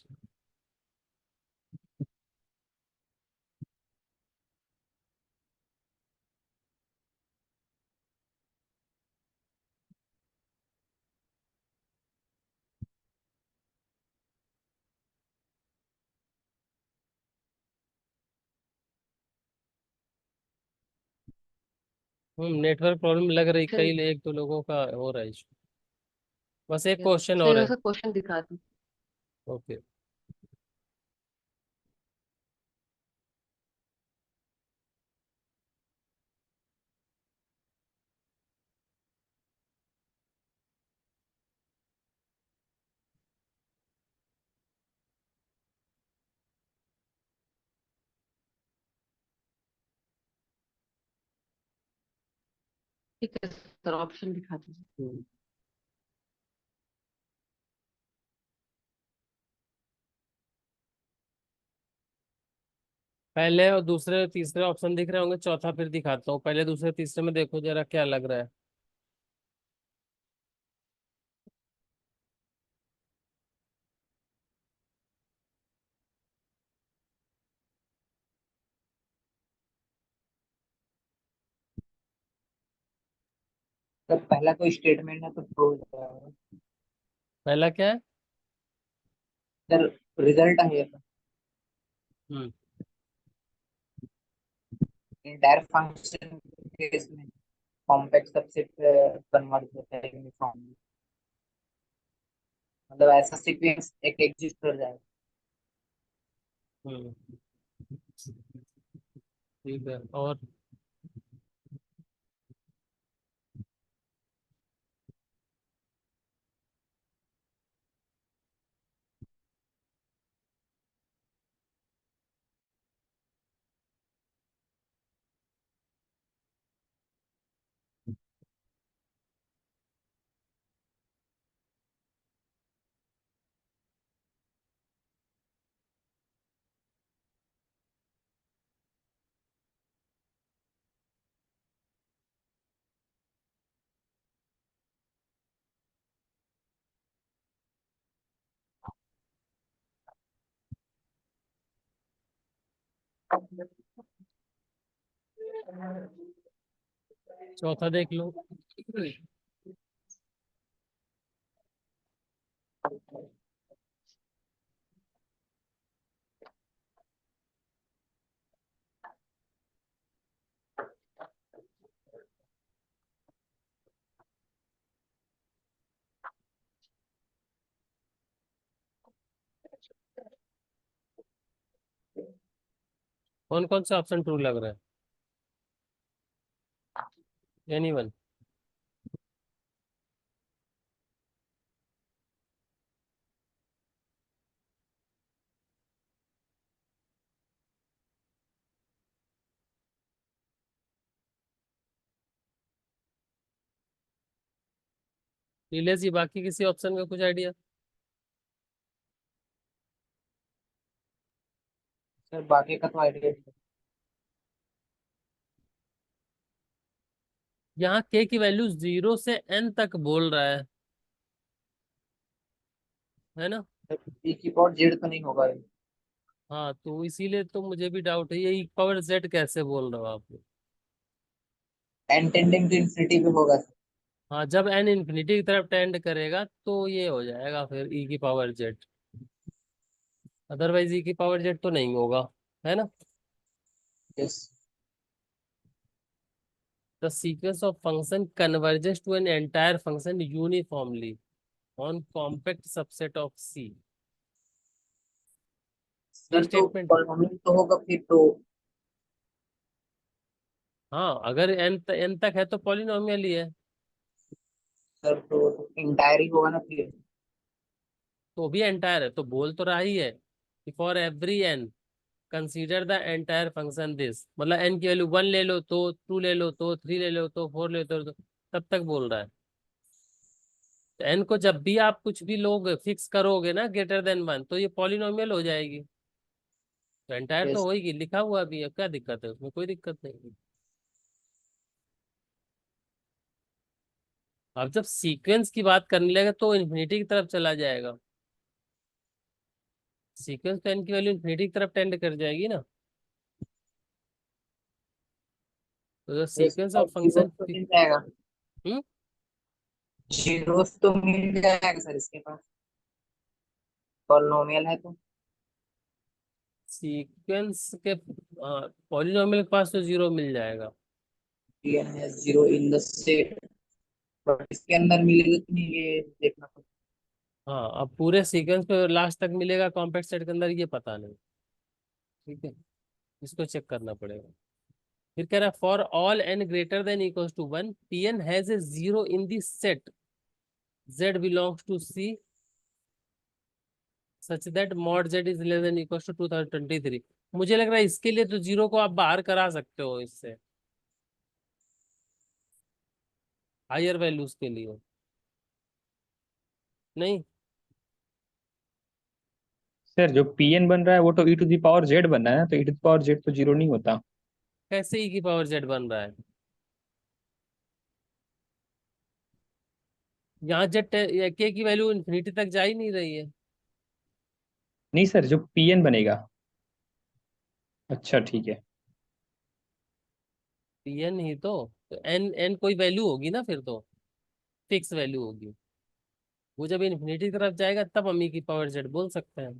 Speaker 1: नेटवर्क प्रॉब्लम लग रही,
Speaker 4: फिर
Speaker 1: कई एक दो लोगों का हो रहा है issue। बस एक क्वेश्चन और
Speaker 4: फिर
Speaker 1: है।
Speaker 4: उसका क्वेश्चन दिखा दूँ।
Speaker 1: ओके।
Speaker 4: ठीक है सर, ऑप्शन दिखा दीजिए।
Speaker 1: हम्म, पहले और दूसरे और तीसरे ऑप्शन दिख रहे होंगे, चौथा फिर दिखाता हूँ। पहले दूसरे तीसरे में देखो जरा क्या लग रहा है।
Speaker 6: तो पहला कोई स्टेटमेंट है तो ट्रू हो जाएगा।
Speaker 1: पहला क्या है?
Speaker 6: सर रिजल्ट है ये,
Speaker 1: हम्म।
Speaker 6: इंटायर फंक्शन केस में कॉम्पैक्ट सबसेट कन्वर्ट होता है यूनिफॉर्मली, मतलब ऐसा सीक्वेंस एक एग्जिस्ट कर जाएगा।
Speaker 1: हम्म। ठीक है, और चौथा देख लो। कौन कौन सा ऑप्शन ट्रू लग रहा है? एनीवन? नीलेश जी, बाकी किसी ऑप्शन का कुछ आइडिया?
Speaker 6: सर बाकी का तो आइडिया।
Speaker 1: यहाँ के की वैल्यू 0 से n तक बोल रहा है ना?
Speaker 6: ई की पावर जेड तो नहीं होगा ये।
Speaker 1: हाँ, तो इसीलिए तो मुझे भी डाउट है, ये ई पावर जेड कैसे बोल रहे हो आप लोग?
Speaker 6: एन टेंडिंग टू इंफिनिटी भी होगा सर।
Speaker 1: हाँ, जब n इन्फिनिटी की तरफ टेंड करेगा तो ये हो जाएगा फिर ई की पावर जेड। अदरवाइज ई की पावर जेड तो नहीं होगा, है ना?
Speaker 6: Yes.
Speaker 1: The sequence of function converges to an entire function uniformly on compact subset of C. ये
Speaker 6: सर तो
Speaker 1: स्टेटमेंट है।
Speaker 6: पॉलिनोमियल तो होगा फिर तो।
Speaker 1: हाँ, अगर n तक है तो पॉलिनोमियल ही है।
Speaker 6: सर तो इंटायर ही होगा ना फिर।
Speaker 1: तो भी एंटायर है, तो बोल तो रहा ही है कि for every n consider the entire function this, मतलब n की वैल्यू 1 ले लो तो 2 ले लो तो 3 ले लो तो 4 ले लो तो, तब तक बोल रहा है। एन को जब भी आप कुछ भी लोग फिक्स करोगे ना ग्रेटर देन वन, तो ये पॉलिनोमियल हो जाएगी। तो एंटायर तो
Speaker 3: यस।
Speaker 1: होगी, लिखा हुआ भी है, क्या दिक्कत है उसमें? कोई दिक्कत नहीं। अब जब सीक्वेंस की बात करने लगे तो इन्फिनिटी की तरफ चला जाएगा। सीक्वेंस तो एन की वैल्यू इन्फिनिटी की तरफ टेंड कर जाएगी ना। तो
Speaker 3: यस,
Speaker 1: सीक्वेंस
Speaker 3: और
Speaker 1: ऑफ
Speaker 3: जीरो
Speaker 1: फंक्शन।
Speaker 3: तो मिल जाएगा।
Speaker 1: हम्म।
Speaker 3: जीरोस तो मिल जाएगा सर इसके पास, पॉलिनोमियल है तो।
Speaker 1: सीक्वेंस के पॉलिनोमियल के पास तो जीरो मिल जाएगा।
Speaker 3: Pn has zero in the set, but इसके अंदर मिलेगा कि नहीं ये देखना पड़ेगा।
Speaker 1: हाँ, अब पूरे सीक्वेंस पे लास्ट तक मिलेगा कॉम्पैक्ट सेट के अंदर, ये पता नहीं। ठीक है, इसको चेक करना पड़ेगा। फिर कह रहा है for all n greater than equal to one p n has a zero in the set z belongs to c such that mod z is less than equal to 2023। मुझे लग रहा है इसके लिए तो जीरो को आप बाहर करा सकते हो इससे, हायर वैल्यूज के लिए। नहीं,
Speaker 7: सर जो पीएन बन रहा है वो तो ई टू दी पावर जेड बन रहा है ना, तो ई टू दी पावर जेड तो जीरो नहीं होता।
Speaker 1: कैसे ई की पावर जेड बन रहा है? यहाँ जेड के की वैल्यू इन्फिनिटी तक जा ही नहीं रही है।
Speaker 7: नहीं सर, जो पीएन बनेगा। अच्छा ठीक है।
Speaker 1: एन ही तो एन एन कोई वैल्यू होगी ना, फिर तो फिक्स वैल्यू होगी। वो जब इन्फिनिटी की तरफ जाएगा तब हम ई की पावर जेड बोल सकते हैं।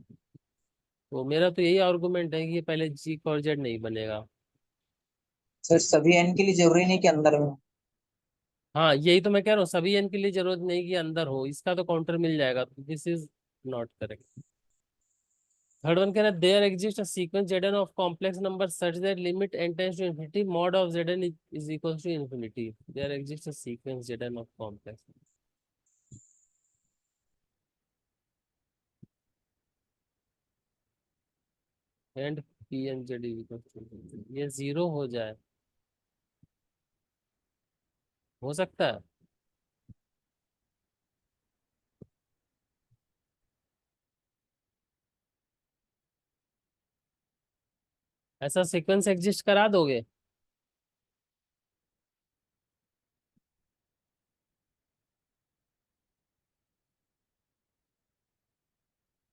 Speaker 1: तो मेरा तो यही आर्गुमेंट है कि ये पहले जी पावर जेड नहीं बनेगा।
Speaker 3: सर सभी एन के लिए जरूरी नहीं कि अंदर में हो।
Speaker 1: हाँ, यही तो मैं कह रहा हूँ, सभी एन के लिए जरूरत नहीं कि अंदर हो, इसका तो काउंटर मिल जाएगा। This is not correct. Third one कह रहा है there exist a sequence z n of complex number such that limit n tends to infinity mod of z n is equal to infinity. There exist a sequence z n of complex and p n z is equal to, ये जीरो हो जाए, हो सकता है। ऐसा सीक्वेंस एग्जिस्ट करा दोगे?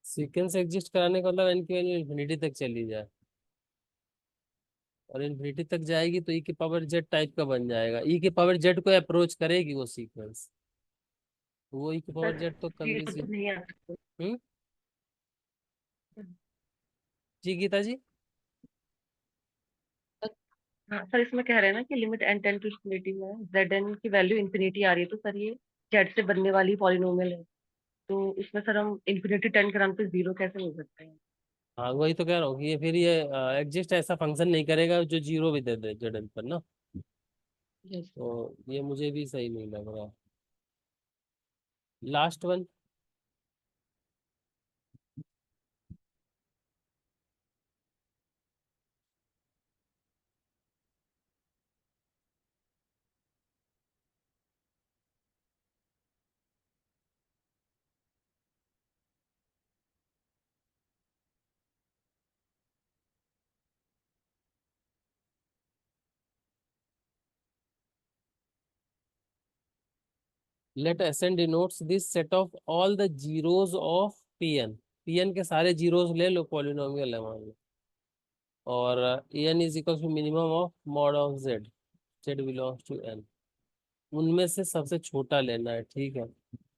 Speaker 1: सीक्वेंस एग्जिस्ट कराने का मतलब एन की वैल्यू इन्फिनिटी तक चली जाए, और इन्फिनिटी तक जाएगी तो ई की पावर जेड टाइप का बन जाएगा। ई की पावर जेड को अप्रोच करेगी वो सीक्वेंस, वो ई की पावर
Speaker 4: सर
Speaker 1: जेड तो कभी
Speaker 4: जीरो
Speaker 1: सी।
Speaker 4: तो नहीं आ सकते।
Speaker 1: हम्म। जी गीता जी।
Speaker 4: हाँ सर, इसमें कह रहे हैं ना कि limit n tends to infinity में जेड एन की वैल्यू इन्फिनिटी आ रही है, तो सर ये जेड से बनने वाली पॉलिनोमियल है। तो इसमें सर हम इन्फिनिटी टेन कराने पे जीरो कैसे हो सकते हैं?
Speaker 1: हाँ, वही तो कह रहा हूँ कि ये फिर ये एग्जिस्ट ऐसा फंक्शन नहीं करेगा जो जीरो भी दे दे जेड एन पर ना।
Speaker 4: यस।
Speaker 1: तो ये मुझे भी सही नहीं लग रहा। Last one. Let s n denotes this set of all the zeros of p n. P n के सारे जीरोस ले लो, पॉलिनोमियल है मान लो, और n is equal to minimum of mod of z, z belongs to n. उनमें से सबसे छोटा लेना है, ठीक है।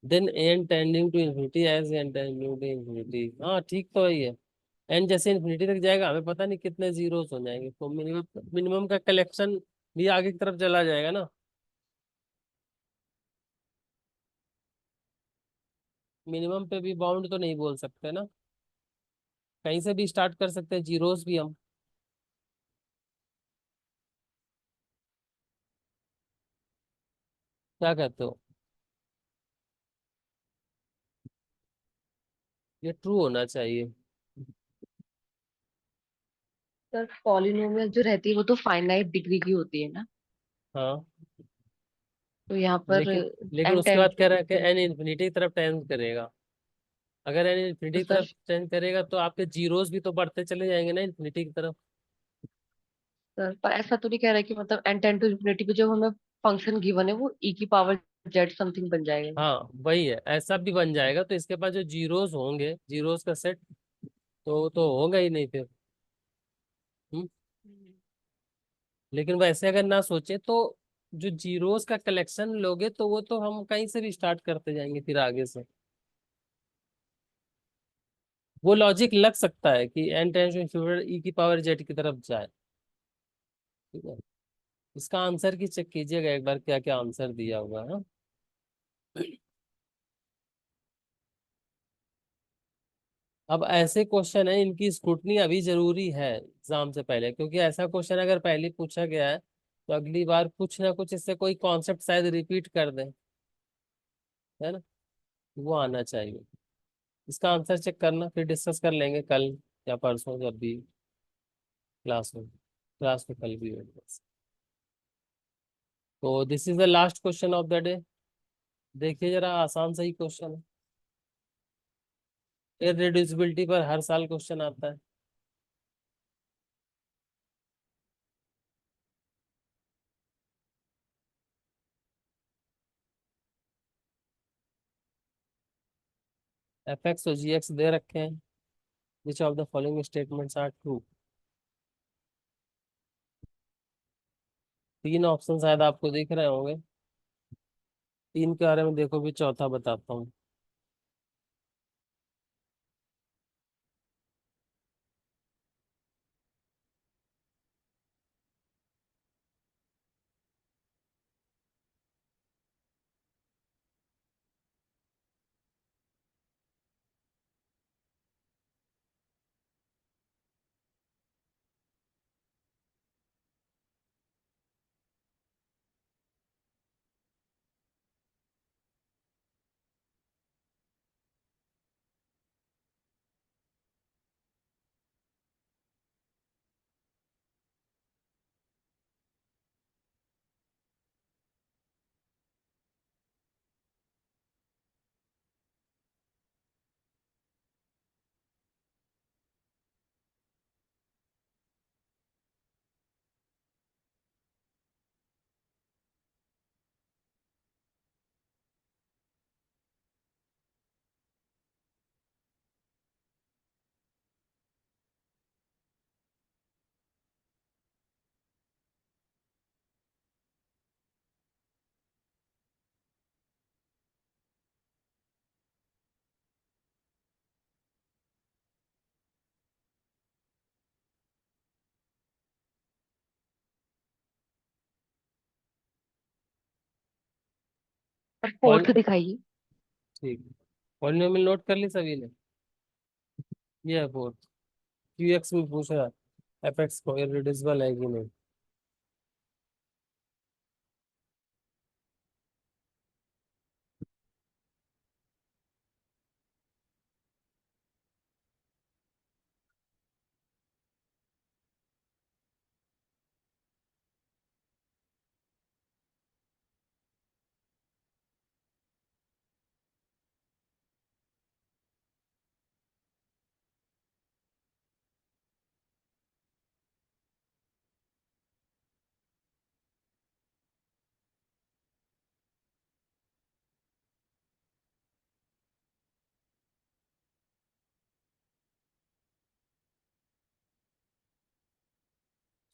Speaker 1: Then n tending to infinity as n tending to infinity. हाँ ठीक तो है ये। एन जैसे इन्फिनिटी तक जाएगा, हमें पता नहीं कितने जीरोस हो जाएंगे, तो मिनिमम मिनिमम का कलेक्शन भी आगे की तरफ चला जाएगा ना। मिनिमम पे भी बाउंड तो नहीं बोल सकते ना, कहीं से भी स्टार्ट कर सकते हैं जीरोस भी हम। क्या कहते हो? ये ट्रू होना चाहिए।
Speaker 4: सर पॉलिनोमियल जो रहती है वो तो फाइनाइट डिग्री की होती है ना।
Speaker 1: हाँ,
Speaker 4: तो यहाँ पर
Speaker 1: लेकिन
Speaker 4: एन
Speaker 1: उसके बाद
Speaker 4: टेंस
Speaker 1: कह रहा है कि
Speaker 4: टू,
Speaker 1: एन इन्फिनिटी की तरफ टेंड करेगा। अगर एन इन्फिनिटी
Speaker 4: तो
Speaker 1: की
Speaker 4: सर
Speaker 1: तरफ टेंड करेगा तो आपके जीरोस भी तो बढ़ते चले जाएंगे ना इन्फिनिटी की तरफ।
Speaker 4: सर पर ऐसा तो नहीं कह रहा है कि मतलब एन टेंड टू इन्फिनिटी पे जो हमें फंक्शन गिवन है वो ई की पावर जेड समथिंग बन जाएगा।
Speaker 1: हाँ वही है, ऐसा भी बन जाएगा, तो इसके पास जो जीरोस होंगे, जीरोस का सेट तो होगा ही नहीं फिर। हम्म। लेकिन वैसे अगर ना सोचे तो जो जीरोस का कलेक्शन लोगे तो वो तो हम कहीं से भी स्टार्ट करते जाएंगे फिर आगे से। वो लॉजिक लग सकता है कि एन टेंस टू ई की पावर जेड की तरफ जाए। ठीक है, इसका आंसर की चेक कीजिएगा एक बार क्या क्या आंसर दिया हुआ है। अब ऐसे क्वेश्चन है, इनकी स्क्रूटनी अभी जरूरी है एग्जाम से पहले, क्योंकि ऐसा क्वेश्चन अगर पहले पूछा गया है तो अगली बार कुछ ना कुछ इससे कोई कॉन्सेप्ट शायद रिपीट कर दें, है ना, वो आना चाहिए। इसका आंसर चेक करना, फिर डिस्कस कर लेंगे कल या परसों जब भी क्लास में कल भी होगा। तो this is the last question of the day. देखिए जरा, आसान सा ही क्वेश्चन है, इररिड्यूसिबिलिटी पर हर साल क्वेश्चन आता है। एफ एक्स और जी एक्स दे रखे हैं, which of the following statements are true. तीन ऑप्शन शायद आपको दिख रहे होंगे, तीन के बारे में देखो, भी चौथा बताता हूँ।
Speaker 4: और
Speaker 1: पॉल
Speaker 4: फोर्थ दिखाइए।
Speaker 1: ठीक, पॉलिनोमियल नोट कर ली सभी ने, ये है फोर्थ। क्यू एक्स में पूछ रहा है एफ एक्स को इररिड्यूसिबल है कि नहीं।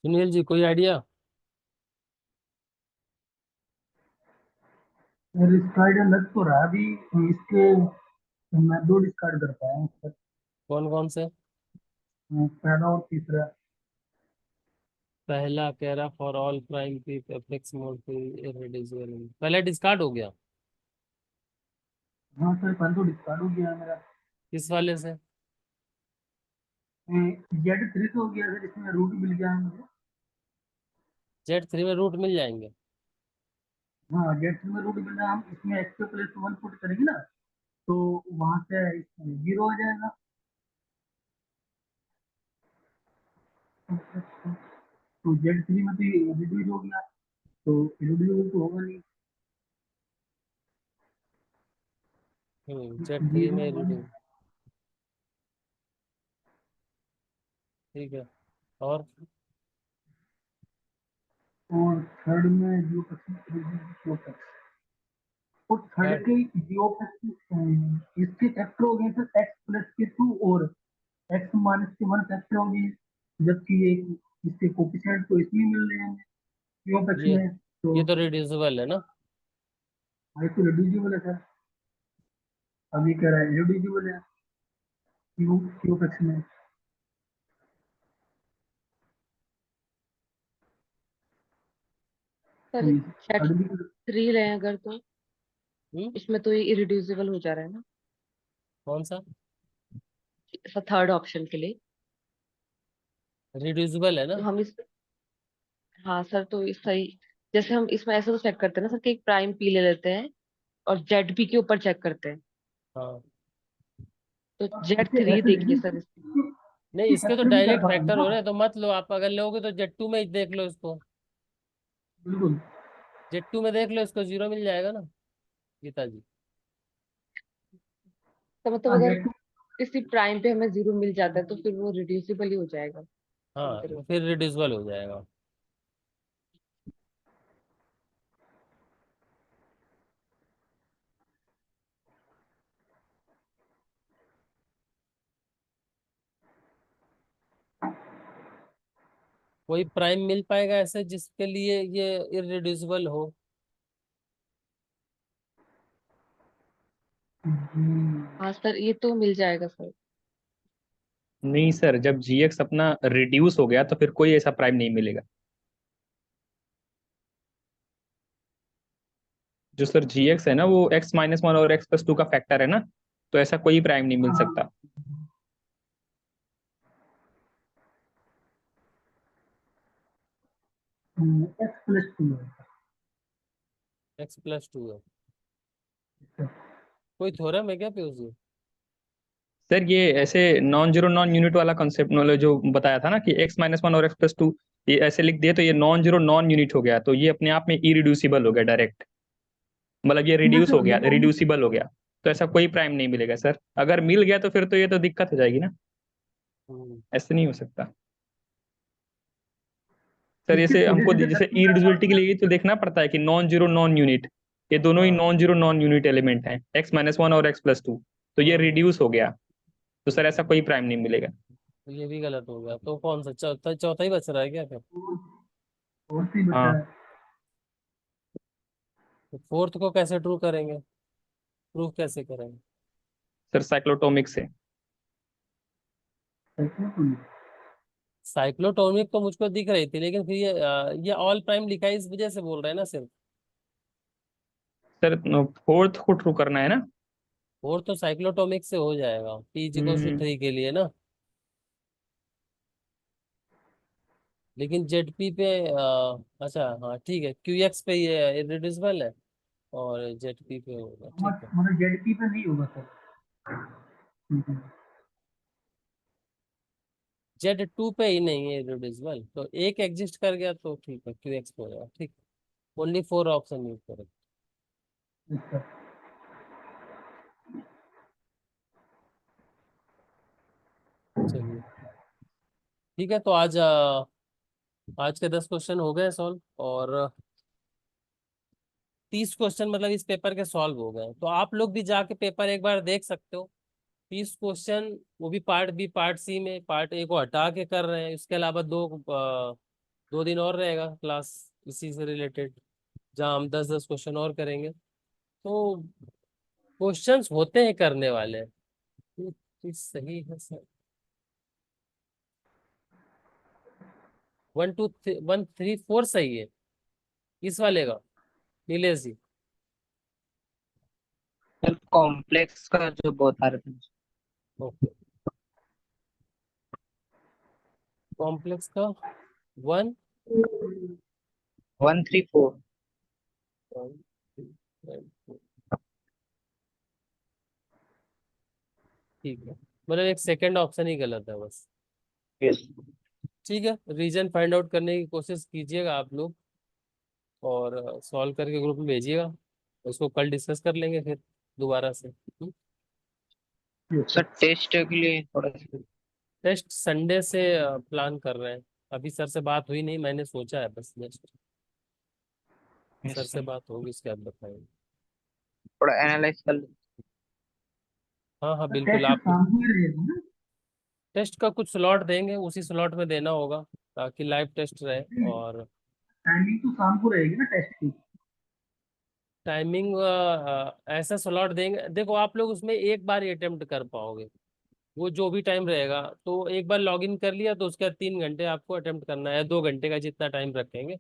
Speaker 1: सुनील जी कोई आइडिया।
Speaker 2: और इसका आइडिया लग तो रहा है अभी, इसके मैं दो डिस्कार्ड कर पाया हूँ सर।
Speaker 1: कौन कौन से।
Speaker 2: पहला और तीसरा।
Speaker 1: पहला कह रहा for all prime p f x mod two irreducible, पहला डिस्कार्ड हो गया।
Speaker 2: हाँ सर, पहले तो डिस्कार्ड हो गया मेरा।
Speaker 1: किस वाले से।
Speaker 2: जेड थ्री तो हो गया सर, इसमें रूट मिल गया है मुझे।
Speaker 1: जेड थ्री में रूट मिल जाएंगे।
Speaker 2: हाँ, जेड थ्री में रूट मिल रहा है, हम इसमें एक्स प्लस वन पुट करेंगे ना, तो वहां से जीरो आ जाएगा। तो जेड थ्री में तो ये रिड्यूस हो गया, तो रिड्यूस तो होगा नहीं।
Speaker 1: Z3 में irreducible, ठीक है। और
Speaker 2: और थर्ड में जियोपेक्स, और थर्ड
Speaker 1: थर्ड,
Speaker 2: के जियोपेक्स इसके फैक्टर हो गए सर एक्स प्लस के टू और एक्स माइनस के वन फैक्टर हो गए, जबकि ये इसके कोफिशिएंट तो इसमें मिल रहे हैं जियोपेक्स
Speaker 1: ये
Speaker 2: में, तो
Speaker 1: ये तो रिड्यूसिबल है ना।
Speaker 2: ये तो रिड्यूसिबल है सर, अभी कह रहा है रिड्यूसिबल है जियोपेक्स में। तो
Speaker 4: सर सेट
Speaker 2: थर्ड भी,
Speaker 4: थ्री रहे अगर तो
Speaker 1: हम्म
Speaker 4: इसमें तो ये इरिड्यूसिबल हो जा रहा है ना
Speaker 1: कौन सा
Speaker 4: सर, थर्ड ऑप्शन के लिए।
Speaker 1: रिड्यूसिबल है
Speaker 4: तो
Speaker 1: ना।
Speaker 4: हम इस हाँ सर, तो इस सही, जैसे हम इसमें ऐसा तो चेक करते हैं ना सर कि एक प्राइम पी ले लेते हैं और जेड पी के ऊपर चेक करते हैं।
Speaker 1: हाँ,
Speaker 4: तो जेड
Speaker 2: इसे
Speaker 4: थ्री
Speaker 2: ऐसे
Speaker 4: देखिए
Speaker 2: रिड्यूस
Speaker 4: सर इसमें।
Speaker 1: नहीं
Speaker 2: की
Speaker 1: इसके तो
Speaker 2: फैक्टर भी कर
Speaker 1: डायरेक्ट
Speaker 2: पाते हैं
Speaker 1: फैक्टर हो
Speaker 2: ना।
Speaker 1: रहे हैं, तो मत लो आप, अगर लोगे तो Z2 में ही देख लो इसको।
Speaker 2: बिल्कुल।
Speaker 1: Z2 में देख लो इसको, 0 मिल जाएगा ना गीता जी।
Speaker 4: तो मतलब
Speaker 2: हाँ
Speaker 4: अगर
Speaker 2: जेड टू,
Speaker 4: किसी प्राइम पे हमें जीरो मिल जाता है तो फिर वो रिड्यूसिबल ही हो जाएगा।
Speaker 1: हाँ तो फिर रिड्यूसिबल हो जाएगा। कोई प्राइम मिल पाएगा ऐसे जिसके लिए ये इरिड्यूसिबल हो।
Speaker 4: हाँ सर, ये तो मिल जाएगा सर।
Speaker 7: नहीं सर, जब जीएक्स अपना रिड्यूस हो गया तो फिर कोई ऐसा प्राइम नहीं मिलेगा। जो सर जीएक्स है ना, वो x-1 और x+2 का फैक्टर है ना, तो ऐसा कोई प्राइम नहीं मिल सकता।
Speaker 2: एक्स प्लस टू है।
Speaker 1: X+2 है। कोई थ्योरम है क्या पे उसे।
Speaker 7: सर ये ऐसे नॉन जीरो नॉन यूनिट वाला कॉन्सेप्ट मतलब जो बताया था ना कि x-1 और x+2, ये ऐसे लिख दिए तो ये नॉन जीरो नॉन यूनिट हो गया, तो ये अपने आप में इरिड्यूसिबल हो गया डायरेक्ट, मतलब ये
Speaker 2: ठीक है
Speaker 7: रिड्यूस हो
Speaker 2: सर,
Speaker 7: गया,
Speaker 2: वो
Speaker 7: रिड्यूसिबल हो गया। तो ऐसा कोई प्राइम नहीं मिलेगा सर, अगर मिल गया तो फिर तो ये तो दिक्कत हो जाएगी ना,
Speaker 1: हम्म,
Speaker 7: ऐसे नहीं हो सकता। सर
Speaker 2: इसके
Speaker 7: जैसे
Speaker 2: सीधे
Speaker 7: हमको
Speaker 2: सीधे
Speaker 7: जैसे
Speaker 2: फैक्टर लगा
Speaker 7: इरिड्यूसिबिलिटी के
Speaker 2: दिया।
Speaker 7: लिए तो देखना पड़ता है कि नॉन जीरो नॉन यूनिट, ये दोनों ही
Speaker 1: हाँ,
Speaker 7: non zero non unit element हैं, x-1 और x+2, तो ये
Speaker 1: हम्म,
Speaker 7: रिड्यूस हो गया, तो सर ऐसा कोई प्राइम नहीं मिलेगा।
Speaker 1: तो ये भी गलत हो गया, तो कौन सा चौथा, चौथा ही बच रहा है क्या फिर।
Speaker 2: और सी बचा
Speaker 7: हाँ
Speaker 2: है।
Speaker 1: तो फोर्थ को कैसे ट्रू करेंगे, प्रूफ कैसे करेंगे।
Speaker 7: सर साइक्लोटोमिक से।
Speaker 1: साइक्लोटोमिक तो मुझको दिख रही थी, लेकिन फिर ये ऑल प्राइम लिखा है इस वजह से बोल रहे हैं ना सिर्फ।
Speaker 7: सर फोर्थ को ट्रू करना है ना।
Speaker 1: और तो साइक्लोटोमिक से हो जाएगा
Speaker 7: हम्म
Speaker 1: P=3 के लिए ना। लेकिन ZP पे अच्छा हाँ ठीक है, QX पे ये इरिड्यूसिबल है और ZP पे होगा, ठीक है।
Speaker 2: मतलब जेडपी पे नहीं होगा सर।
Speaker 1: Z2 पे ही नहीं है इरिड्यूसिबल, तो एक एग्जिस्ट कर गया तो ठीक है, QX पे होगा, ठीक। ओनली 4 ऑप्शन यूज करें।
Speaker 2: अच्छा।
Speaker 1: चलिए ठीक है, तो आज के 10 क्वेश्चन हो गए सॉल्व, और 30 क्वेश्चन मतलब इस पेपर के सॉल्व हो गए, तो आप लोग भी जाके पेपर एक बार देख सकते हो। 30 क्वेश्चन, वो भी पार्ट बी पार्ट सी में, पार्ट ए को हटा के कर रहे हैं, इसके अलावा 2 दिन और रहेगा क्लास इसी से रिलेटेड, जहाँ हम 10-10 क्वेश्चन और करेंगे। तो क्वेश्चंस होते हैं करने वाले। ये चीज सही है सर। 1 2 1 3 4 सही है इस वाले का, नीलेश जी।
Speaker 3: सर कॉम्प्लेक्स का जो बता रहे थे।
Speaker 1: ओके, कॉम्प्लेक्स का 1
Speaker 3: 1 3 4।
Speaker 1: 1 2 3 4, ठीक है। मतलब एक सेकंड ऑप्शन ही गलत है बस।
Speaker 3: यस।
Speaker 1: ठीक है, रीजन फाइंड आउट करने की कोशिश कीजिएगा आप लोग, और सॉल्व करके ग्रुप में भेजिएगा, उसको कल डिस्कस कर लेंगे फिर। दोबारा से।
Speaker 6: सर टेस्ट के लिए थोड़ा सा
Speaker 1: टेस्ट संडे से प्लान कर रहे हैं। अभी सर से बात हुई नहीं, मैंने सोचा है बस जस्ट। सर से बात होगी उसके बाद बताएंगे।
Speaker 6: थोड़ा एनालाइज कर लो।
Speaker 1: हाँ हाँ बिल्कुल।
Speaker 2: टेस्ट
Speaker 1: आप
Speaker 2: शाम को ही रहेगा ना?
Speaker 1: टेस्ट का कुछ स्लॉट देंगे, उसी स्लॉट में देना होगा ताकि लाइव टेस्ट रहे। और
Speaker 2: टाइमिंग तो शाम को रहेगी ना टेस्ट की?
Speaker 1: टाइमिंग ऐसा स्लॉट देंगे, देखो आप लोग उसमें एक बार ही अटेम्प्ट कर पाओगे। वो जो भी टाइम रहेगा, तो एक बार लॉगिन कर लिया तो उसके बाद 3 घंटे आपको अटेम्प्ट करना है, 2 घंटे का जितना टाइम रखेंगे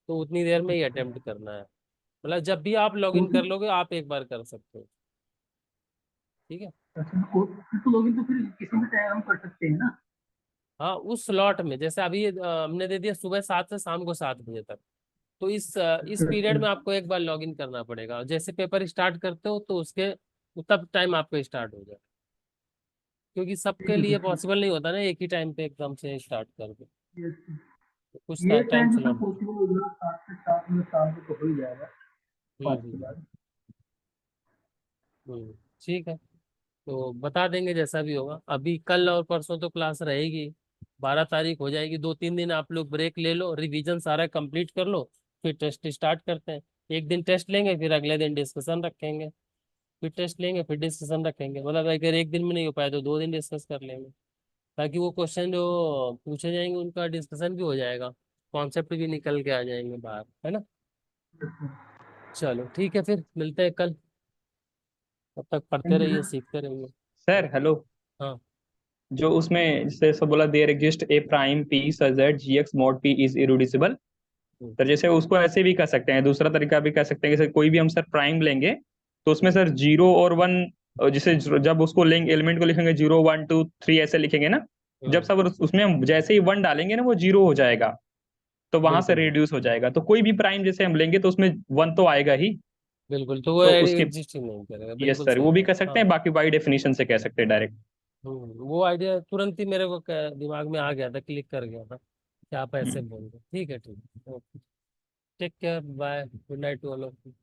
Speaker 1: तो उतनी देर में ही अटेम्प्ट करना है। मतलब जब भी आप
Speaker 2: तो
Speaker 1: लॉगिन कर
Speaker 2: फिर
Speaker 1: लोगे आप एक बार कर सकते हो। ठीक है।
Speaker 2: अच्छा, फिर तो लॉगिन तो फिर किसी भी टाइम हम कर सकते हैं ना?
Speaker 1: हाँ उस स्लॉट में, जैसे अभी हमने दे दिया सुबह 7 से शाम को 7 बजे तक, तो इस
Speaker 2: अच्छा
Speaker 1: पीरियड
Speaker 2: अच्छा।
Speaker 1: में आपको एक बार लॉगिन करना पड़ेगा। जैसे पेपर स्टार्ट करते हो तो उसके तब टाइम आपको स्टार्ट हो जाए, क्योंकि
Speaker 2: ठीक
Speaker 1: सबके
Speaker 2: है
Speaker 1: लिए
Speaker 2: सर, ठीक
Speaker 1: पॉसिबल नहीं होता ना एक ही टाइम पे एकदम से स्टार्ट कर दो।
Speaker 2: है।
Speaker 1: तो कुछ
Speaker 2: ये
Speaker 1: टाइम
Speaker 2: टाइम तो सर
Speaker 1: स्लॉट।
Speaker 2: पॉसिबल हो जाएगा, 7 से 7 में शाम को तो हो ही जाएगा, 5 के
Speaker 1: हम्म।
Speaker 2: बाद।
Speaker 1: हम्म। ठीक है। तो बता देंगे जैसा भी होगा। अभी कल और परसों तो क्लास रहेगी, 12 तारीख हो जाएगी। 2-3 दिन आप लोग ब्रेक ले लो, रिवीजन सारा कंप्लीट कर लो, फिर टेस्ट स्टार्ट करते हैं। एक दिन टेस्ट लेंगे, फिर अगले दिन डिस्कशन रखेंगे, फिर टेस्ट लेंगे, फिर डिस्कशन रखेंगे। मतलब अगर एक दिन में नहीं हो पाया तो 2 दिन डिस्कस कर लेंगे, ताकि वो क्वेश्चन जो पूछे जाएंगे उनका डिस्कशन भी हो जाएगा, कॉन्सेप्ट भी निकल के आ जाएंगे बाहर, है ना। चलो ठीक है, फिर मिलते हैं कल। तब तक पढ़ते
Speaker 2: थैंक यू
Speaker 1: रहिए,
Speaker 2: सर।
Speaker 1: सीखते रहिए।
Speaker 7: Sir hello.
Speaker 1: हाँ।
Speaker 7: जो उसमें जैसे सब बोला there exist a prime p such that g x mod p is irreducible.
Speaker 1: Hmm.
Speaker 7: Sir जैसे उसको ऐसे भी कर सकते हैं, दूसरा तरीका भी कर सकते हैं, जैसे कोई भी हम सर प्राइम लेंगे तो उसमें सर 0 और 1, जैसे जब उसको लेंगे एलिमेंट को लिखेंगे 0 1 2 3 ऐसे लिखेंगे ना, जब
Speaker 1: हम्म।
Speaker 7: सब उसमें हम जैसे ही 1 डालेंगे ना वो 0 हो जाएगा, तो वहां से
Speaker 1: बिल्कुल
Speaker 7: रिड्यूस हो जाएगा। तो कोई भी प्राइम जैसे हम लेंगे तो उसमें 1 तो आएगा ही।
Speaker 1: बिल्कुल, तो वो
Speaker 7: तो उसके
Speaker 1: एग्जिस्ट ही नहीं करेगा,
Speaker 7: यस
Speaker 1: बिल्कुल
Speaker 7: सर
Speaker 1: सही
Speaker 7: वो भी
Speaker 1: बात।
Speaker 7: कर सकते
Speaker 1: हाँ।
Speaker 7: हैं, बाकी बाई डेफिनेशन से कह सकते हैं डायरेक्ट।
Speaker 1: वो आइडिया तुरंत ही मेरे को दिमाग में आ गया था, क्लिक कर गया था कि आप ऐसे बोल रहे। ठीक है, ठीक है, okay. Take care, bye, good night to all of you.